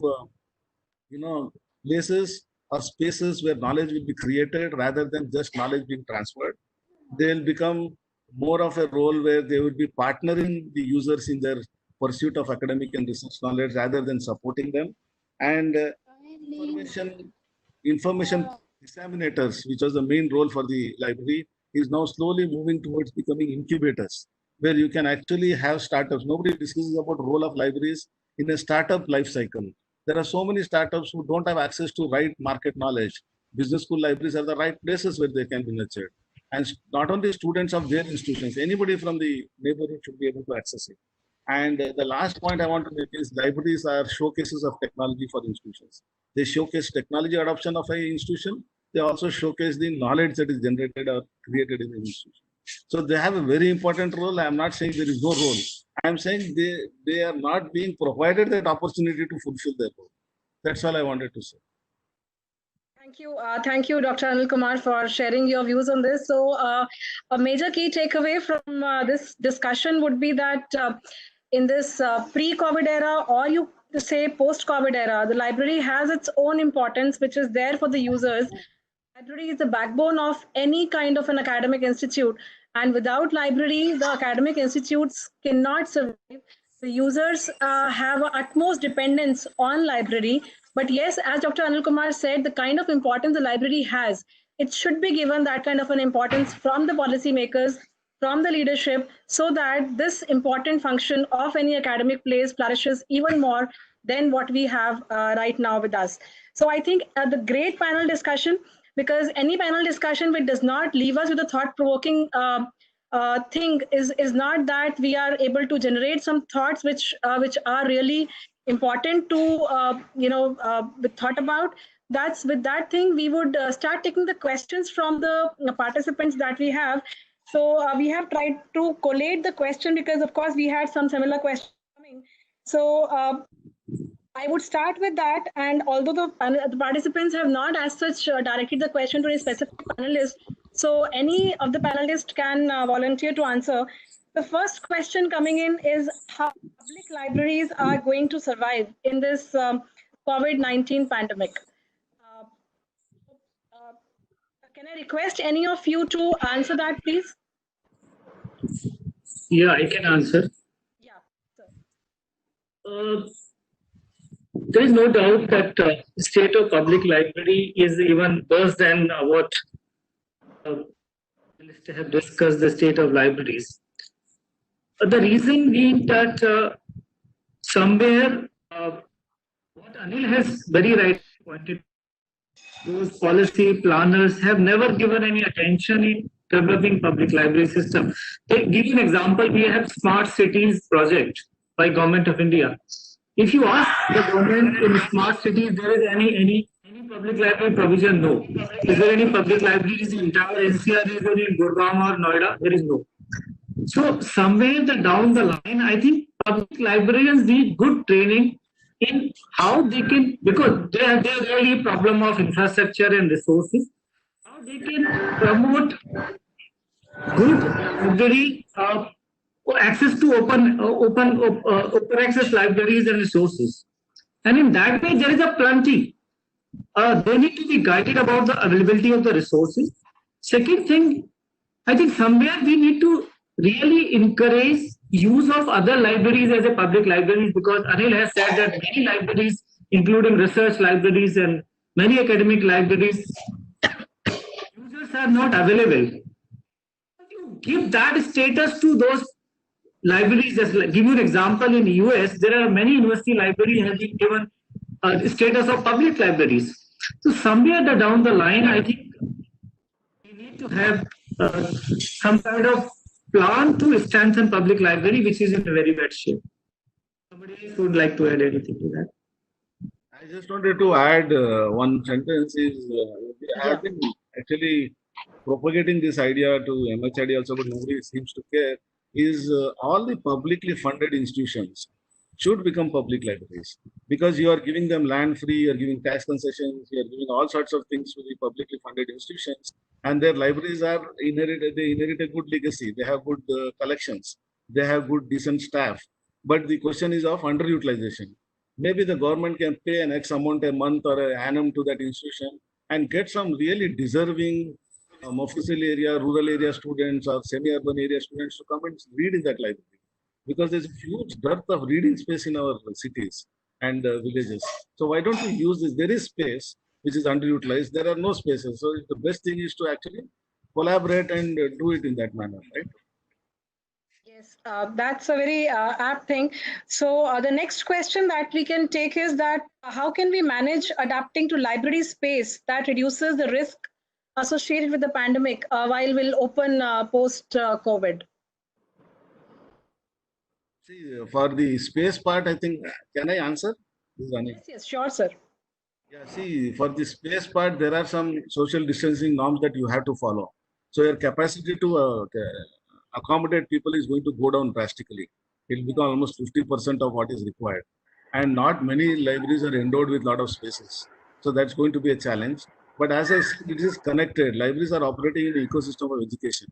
S5: places or spaces where knowledge will be created rather than just knowledge being transferred. They'll become more of a role where they would be partnering the users in their pursuit of academic and research knowledge rather than supporting them. And information disseminators, which was the main role for the library, is now slowly moving towards becoming incubators, where you can actually have startups. Nobody discusses about the role of libraries in a startup life cycle. There are so many startups who don't have access to right market knowledge. business school libraries are the right places where they can be nurtured. And not only students of their institutions, anybody from the neighborhood should be able to access it. And the last point I want to make is libraries are showcases of technology for institutions. They showcase technology adoption of an institution. They also showcase the knowledge that is generated or created in the institution. So they have a very important role. I am not saying there is no role. I am saying they are not being provided that opportunity to fulfill their role. That's all I wanted to say.
S3: Thank you, Dr. Anil Kumar, for sharing your views on this. So, a major key takeaway from this discussion would be that in this pre-COVID era, or you say post-COVID era, the library has its own importance, which is there for the users. Library is the backbone of any kind of an academic institute, and without library, the academic institutes cannot survive. The users have utmost dependence on library. But yes, as Dr. Anil Kumar said, the kind of importance the library has, it should be given that kind of an importance from the policymakers, from the leadership, so that this important function of any academic place flourishes even more than what we have right now with us. So I think the great panel discussion, because any panel discussion which does not leave us with a thought-provoking thing is not that we are able to generate some thoughts which are really important to be thought about. That's with that thing we would start taking the questions from the participants that we have. So we have tried to collate the question because of course we had some similar questions coming. So I would start with that, and although the participants have not as such directed the question to a specific panelist, so any of the panelists can volunteer to answer. The first question coming in is how public libraries are going to survive in this COVID-19 pandemic. Can I request any of you to answer that, please?
S6: Yeah, I can answer.
S3: Yeah.
S6: There is no doubt that the state of public library is even worse than what we have discussed the state of libraries. The reason being that somewhere what Anil has very right pointed, those policy planners have never given any attention in developing public library system. To give you an example, we have Smart Cities project by Government of India. If you ask the government in smart cities, there is any public library provision? No. Is there any public libraries in entire NCR region in Gurgaon or Noida? There is no. So somewhere down the line, I think public librarians need good training in how they can, because there is really a problem of infrastructure and resources, how they can promote good library access to open access libraries and resources. And in that way, there is a plenty. They need to be guided about the availability of the resources. Second thing, I think somewhere we need to really encourage use of other libraries as a public libraries, because Anil has said that many libraries, including research libraries and many academic libraries, users are not available. You give that status to those libraries. Just like, give you an example, in the US, there are many university libraries have been given status of public libraries. So somewhere down the line, I think we need to have some kind of plan to strengthen public library, which is in a very bad shape. Somebody else would like to add anything to that?
S5: I just wanted to add one sentence. I have been actually propagating this idea to MHRD also, but nobody seems to care. Is all the publicly funded institutions should become public libraries, because you are giving them land free, you are giving tax concessions, you are giving all sorts of things to the publicly funded institutions, and their libraries are inherited. They inherit a good legacy. They have good collections. They have good decent staff. But the question is of underutilization. Maybe the government can pay an X amount a month or an annum to that institution and get some really deserving Mofussil area, rural area students or semi-urban area students to come and read in that library. Because there's a huge dearth of reading space in our cities and villages. So why don't we use this? There is space which is underutilized. There are no spaces. So the best thing is to actually collaborate and do it in that manner, right?
S3: Yes, that's a very apt thing. So the next question that we can take is that how can we manage adapting to library space that reduces the risk associated with the pandemic while we'll open post-COVID?
S5: See, for the space part, I think, can I answer? This is Anil.
S3: Yes, yes, sure, sir.
S5: Yeah, see, for the space part, there are some social distancing norms that you have to follow. So your capacity to accommodate people is going to go down drastically. It will become almost 50% of what is required. And not many libraries are endowed with a lot of spaces. So that's going to be a challenge. But as I said, it is connected. Libraries are operating in the ecosystem of education.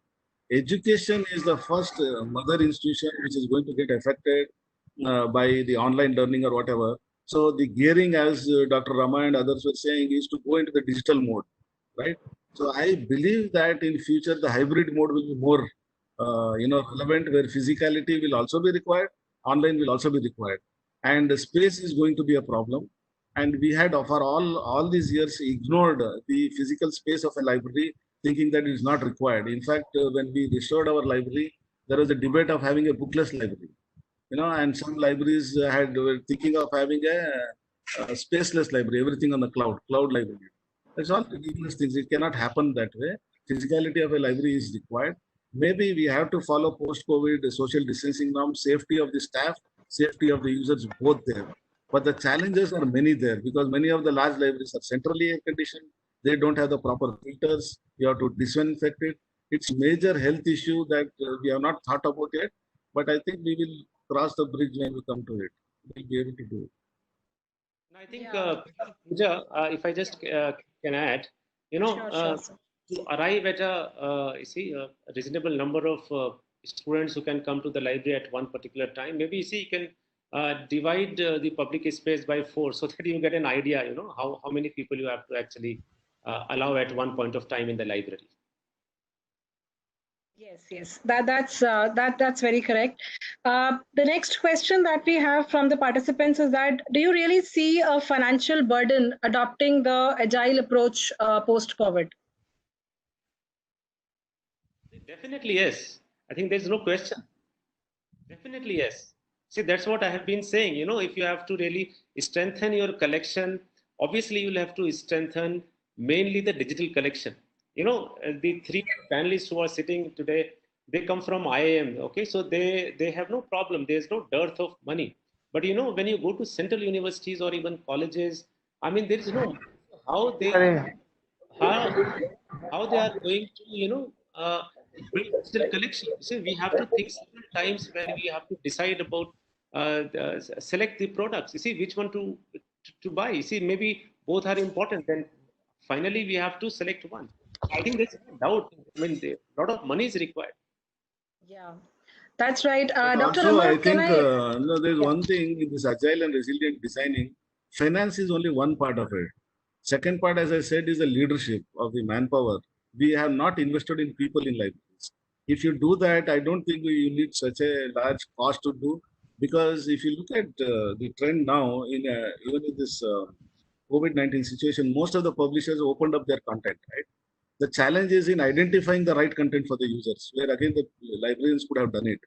S5: Education is the first mother institution which is going to get affected by the online learning or whatever. So the gearing, as Dr. Rama and others were saying, is to go into the digital mode, right? So I believe that in future the hybrid mode will be more, relevant, where physicality will also be required, online will also be required, and the space is going to be a problem. And we had, for all these years, ignored the physical space of a library, thinking that it is not required. In fact, when we restored our library, there was a debate of having a bookless library, and some libraries were thinking of having a spaceless library, everything on the cloud library. That's all ridiculous things. It cannot happen that way. Physicality of a library is required. Maybe we have to follow post-COVID social distancing norms, safety of the staff, safety of the users, both there. But the challenges are many there, because many of the large libraries are centrally air conditioned. They don't have the proper filters. You have to disinfect it. It's major health issue that we have not thought about yet. But I think we will cross the bridge when we come to it. We'll be able to do it.
S7: I think, Pooja, if I just can add, to arrive at a reasonable number of students who can come to the library at one particular time, maybe you can divide the public space by 4, so that you get an idea, how many people you have to actually allow at one point of time in the library.
S3: Yes, that's very correct. The next question that we have from the participants is that, do you really see a financial burden adopting the agile approach post-COVID?
S7: Definitely yes. I think there's no question. Definitely yes. See, that's what I have been saying. If you have to really strengthen your collection, obviously you'll have to strengthen mainly the digital collection. The 3 panelists who are sitting today, they come from IIM. Okay, so they have no problem. There's no dearth of money. But when you go to central universities or even colleges, I mean, there is no how they are going to build digital collection. See, we have to think several times when we have to decide about select the products. You see which one to buy. You see, maybe both are important. Then finally we have to select one. I think there's no doubt. I mean, a lot of money is required.
S3: Yeah, that's right. Dr.
S5: Also,
S3: Rama,
S5: I think there's one thing in this agile and resilient designing. Finance is only one part of it. Second part, as I said, is the leadership of the manpower. We have not invested in people in libraries. If you do that, I don't think you need such a large cost to do. Because if you look at the trend now, even in this COVID-19 situation, most of the publishers opened up their content, right? The challenge is in identifying the right content for the users, where again the librarians could have done it,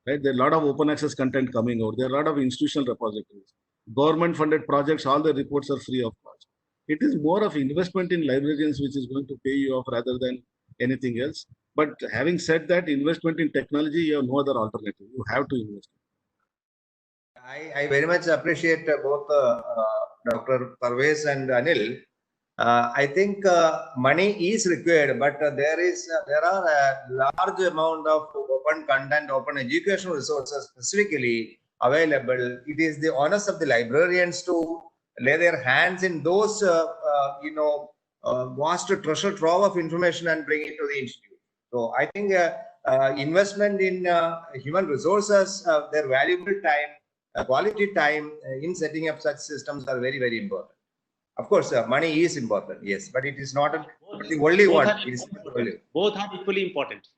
S5: right? There are a lot of open access content coming out. There are a lot of institutional repositories. Government-funded projects, all the reports are free of cost. It is more of investment in librarians which is going to pay you off rather than anything else. But having said that, investment in technology, you have no other alternative. You have to invest.
S8: I very much appreciate both Dr. Parvez and Anil. I think money is required, but there are a large amount of open content, open educational resources specifically available. It is the onus of the librarians to lay their hands in those, vast treasure trove of information and bring it to the institute. So I think investment in human resources, their valuable time, quality time in setting up such systems are very, very important. Of course, money is important, yes, but it is not the only one.
S7: Both are equally important.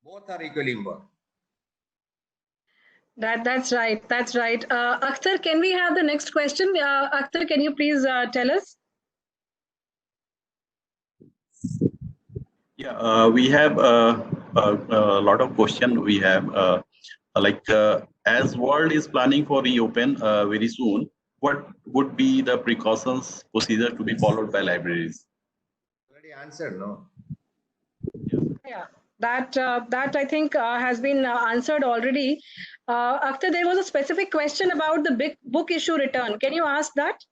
S8: Both are equally important.
S3: That's right. That's right. Akhtar, can we have the next question? Akhtar, can you please tell us?
S1: Yeah, we have a lot of questions. We have as world is planning for reopen very soon, what would be the precautions procedure to be followed by libraries?
S8: Already answered, no?
S3: Yeah, that I think has been answered already. Akhtar, there was a specific question about the big book issue return. Can you ask that?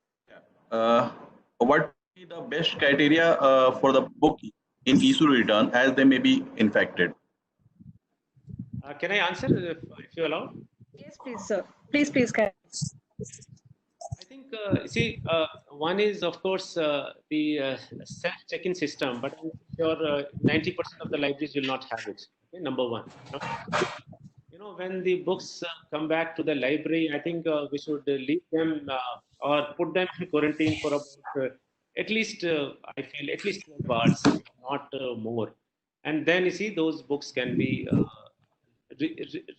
S1: What would be the best criteria for the book in issue return as they may be infected?
S7: Can I answer if you allow?
S3: Yes, please, sir. Please, can.
S7: I think, one is, of course, the self-check-in system, but I'm sure 90% of the libraries will not have it. Okay, number one. When the books come back to the library, I think we should leave them or put them in quarantine for about at least, I feel, at least 12 hours, not more. And then, those books can be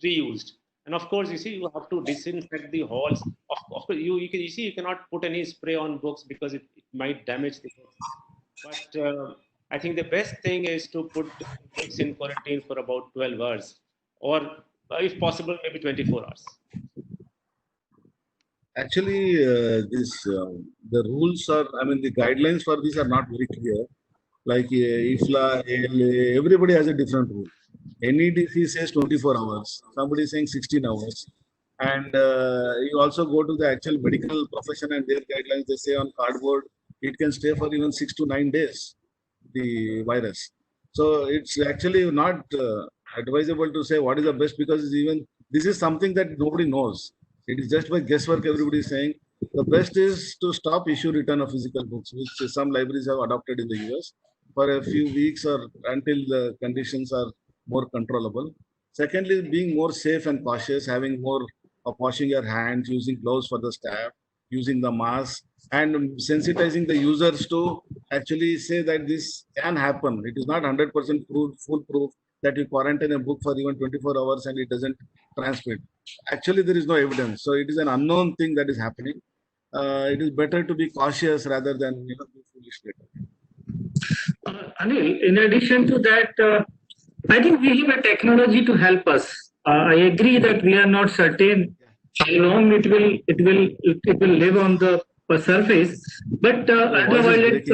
S7: reused. And of course, you have to disinfect the halls. Of course, you cannot put any spray on books because it might damage the books. But I think the best thing is to put books in quarantine for about 12 hours, or if possible, maybe 24 hours.
S5: Actually, the rules are, the guidelines for these are not very clear. Like IFLA, ALA, everybody has a different rule. NEDC says 24 hours, somebody is saying 16 hours. And you also go to the actual medical profession and their guidelines, they say on cardboard, it can stay for even 6 to 9 days, the virus. So it's actually not advisable to say what is the best, because this is something that nobody knows. It is just by guesswork, everybody is saying. The best is to stop issue return of physical books, which some libraries have adopted in the US for a few weeks or until the conditions are more controllable. Secondly, being more safe and cautious, having more of washing your hands, using gloves for the staff, using the mask, and sensitizing the users to actually say that this can happen. It is not 100% foolproof that you quarantine a book for even 24 hours and it doesn't transmit. Actually, there is no evidence. So it is an unknown thing that is happening. It is better to be cautious rather than be foolish later.
S6: Anil, in addition to that, I think we have a technology to help us. I agree that we are not certain how long it will live on the surface, but ultraviolet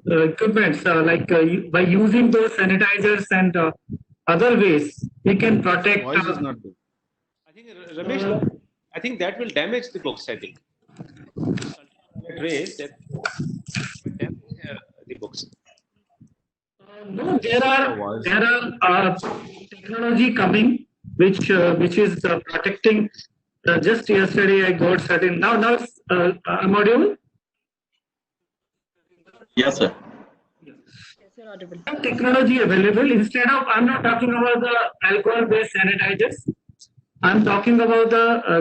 S6: equipments by using those sanitizers and other ways, we can protect.
S5: Voice is not good.
S7: I think, Ramesh, I think that will damage the books. I think rays that will damage the books.
S6: No, there are technology coming which is protecting. Just yesterday, I got certain. Now, I'm audible.
S1: Yes, sir.
S3: Yes, you're audible.
S6: Technology available. Instead of, I'm not talking about the alcohol-based sanitizers. I'm talking about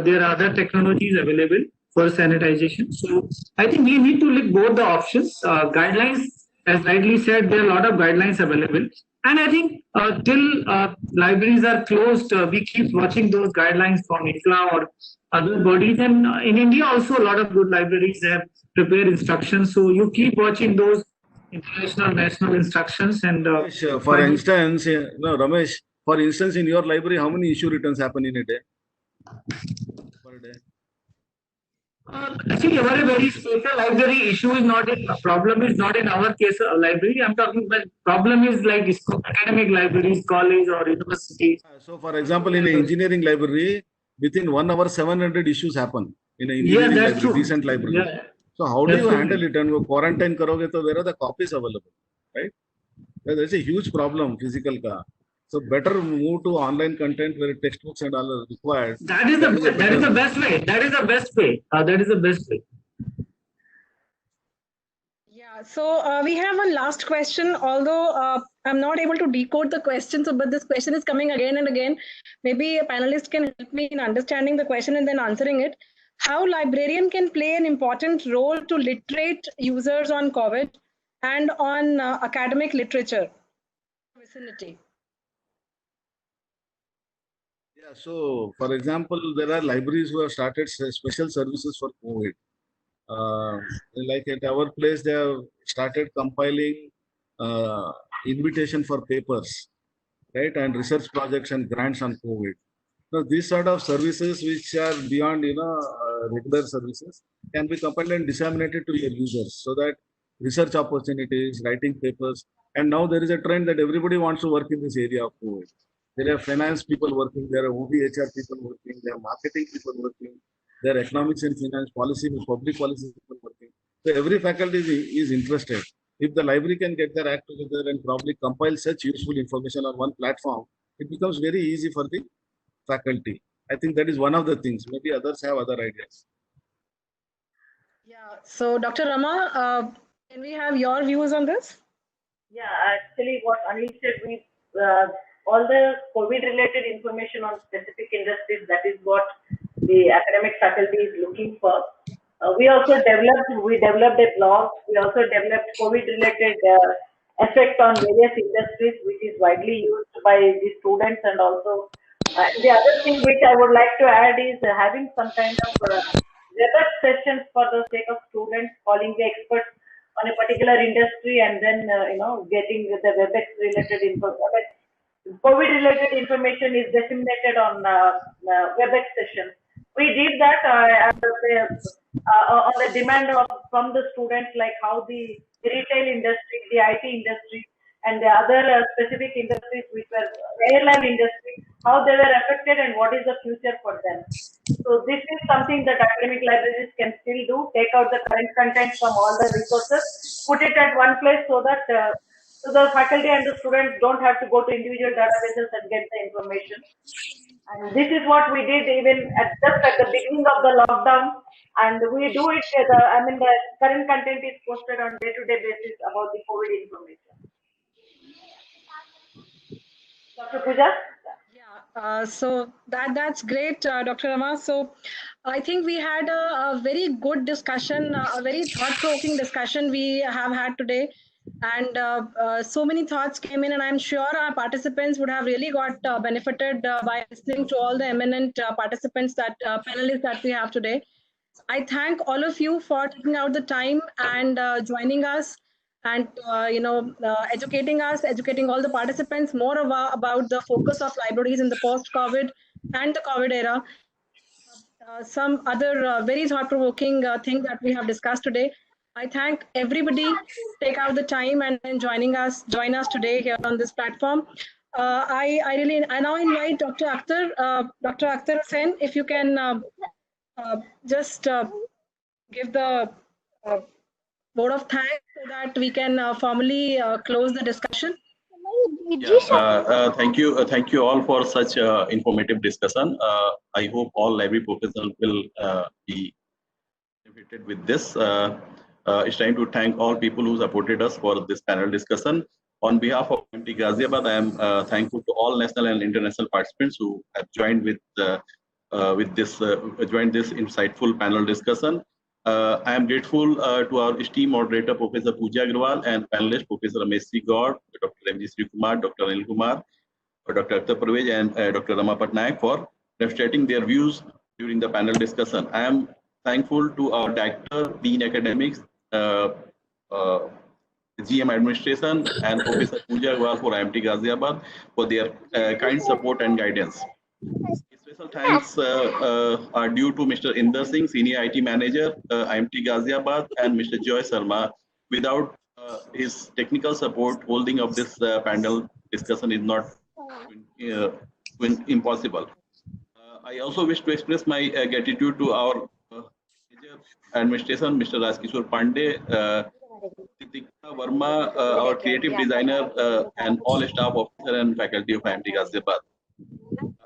S6: there are other technologies available for sanitization. So I think we need to look both the options. Guidelines, as rightly said, there are a lot of guidelines available. And I think till libraries are closed, we keep watching those guidelines from IFLA or other bodies. And in India also, a lot of good libraries have prepared instructions. So you keep watching those international, national instructions. And
S5: Ramesh, for instance, Ramesh, for instance, in your library, how many issue returns happen in a day? Per day?
S6: Actually, a very special library issue is not a problem. Is not in our case a library. I'm talking about problem is like academic libraries, college or universities.
S5: So, for example, in an engineering library, within 1 hour, 700 issues happen in an engineering library,
S6: true.
S5: decent library.
S6: Yeah.
S5: So, how do you handle it? And quarantine karoge, so where are the copies available? Right? There's a huge problem, physical ka. So better move to online content where textbooks and all are required.
S6: That is the best way. That is the best way. That is the best way.
S3: Yeah, so we have one last question, although I'm not able to decode the question, but this question is coming again and again. Maybe a panelist can help me in understanding the question and then answering it. How librarian can play an important role to literate users on COVID and on academic literature vicinity?
S5: Yeah, so for example, there are libraries who have started special services for COVID. Like at our place, they have started compiling invitation for papers right? And research projects and grants on COVID. So these sort of services which are beyond, regular services can be compiled and disseminated to your users so that research opportunities, writing papers, and now there is a trend that everybody wants to work in this area of COVID. There are finance people working, there are OBHR people working, there are marketing people working, there are economics and finance policy, public policy people working. So every faculty is interested. If the library can get their act together and probably compile such useful information on one platform, it becomes very easy for the faculty. I think that is one of the things. Maybe others have other ideas.
S3: Yeah. So, Dr. Rama, can we have your views on this?
S9: Yeah, actually, what Anil said, all the COVID-related information on specific industries, that is what the academic faculty is looking for. We developed a blog. We also developed COVID-related effect on various industries, which is widely used by the students. And also, the other thing which I would like to add is having some kind of WebEx sessions for the sake of students, calling the experts on a particular industry, and then getting the WebEx related information. COVID-related information is disseminated on WebEx sessions. We did that on the demand from the students, like how the retail industry, the IT industry, and the other specific industries which were airline industry, how they were affected and what is the future for them. So this is something that academic libraries can still do, take out the current content from all the resources, put it at one place so that so the faculty and the students don't have to go to individual databases and get the information. And this is what we did even just at the beginning of the lockdown. And we do it, the current content is posted on day-to-day basis about the COVID information. Dr. Pooja?
S3: So that's great, Dr. Rama. So I think we had a very good discussion, a very thought-provoking discussion we have had today. And so many thoughts came in, and I'm sure our participants would have really got benefited by listening to all the eminent participants, panelists that we have today. I thank all of you for taking out the time and joining us and educating us, educating all the participants more about the focus of libraries in the post-COVID and the COVID era. Some other very thought-provoking thing that we have discussed today. I thank everybody take out the time and join us today here on this platform. I now invite Dr. Akhtar Hussain, if you can just give the vote of thanks so that we can formally close the discussion.
S1: Thank you all for such informative discussion. I hope all library professionals will be benefited with this. It's time to thank all people who supported us for this panel discussion. On behalf of IMT Ghaziabad, I am thankful to all national and international participants who have joined with this insightful panel discussion. I am grateful to our esteemed moderator, Professor Pooja Agrawal, and panelists, Professor Ramesh C. Gaur, Dr. M.G. Sri Kumar, Dr. Anil Kumar, Dr. Akhtar Parvez, and Dr. Rama Patnaik for demonstrating their views during the panel discussion. I am thankful to our director, Dean Academics, GM Administration, and Professor Pooja Agrawal for IMT Ghaziabad for their kind support and guidance. Special thanks are due to Mr. Inder Singh, Senior IT Manager, IMT Ghaziabad, and Mr. Joy Sharma. Without his technical support, holding of this panel discussion is not impossible. I also wish to express my gratitude to our administration, Mr. Rajkishore Pandey, Titika Verma, our creative designer, and all staff officer and faculty of IMT Ghaziabad.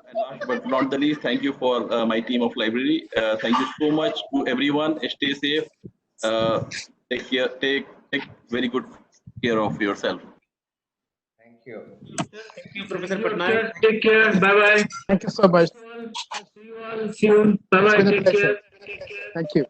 S1: And last but not the least, thank you for my team of library. Thank you so much to everyone. Stay safe. Take care. Take very good care of yourself.
S8: Thank you.
S6: Thank you, Professor Patnaik. Take care. Bye-bye.
S2: Thank you so much.
S6: See you all soon. Bye-bye. Take care.
S2: Thank you.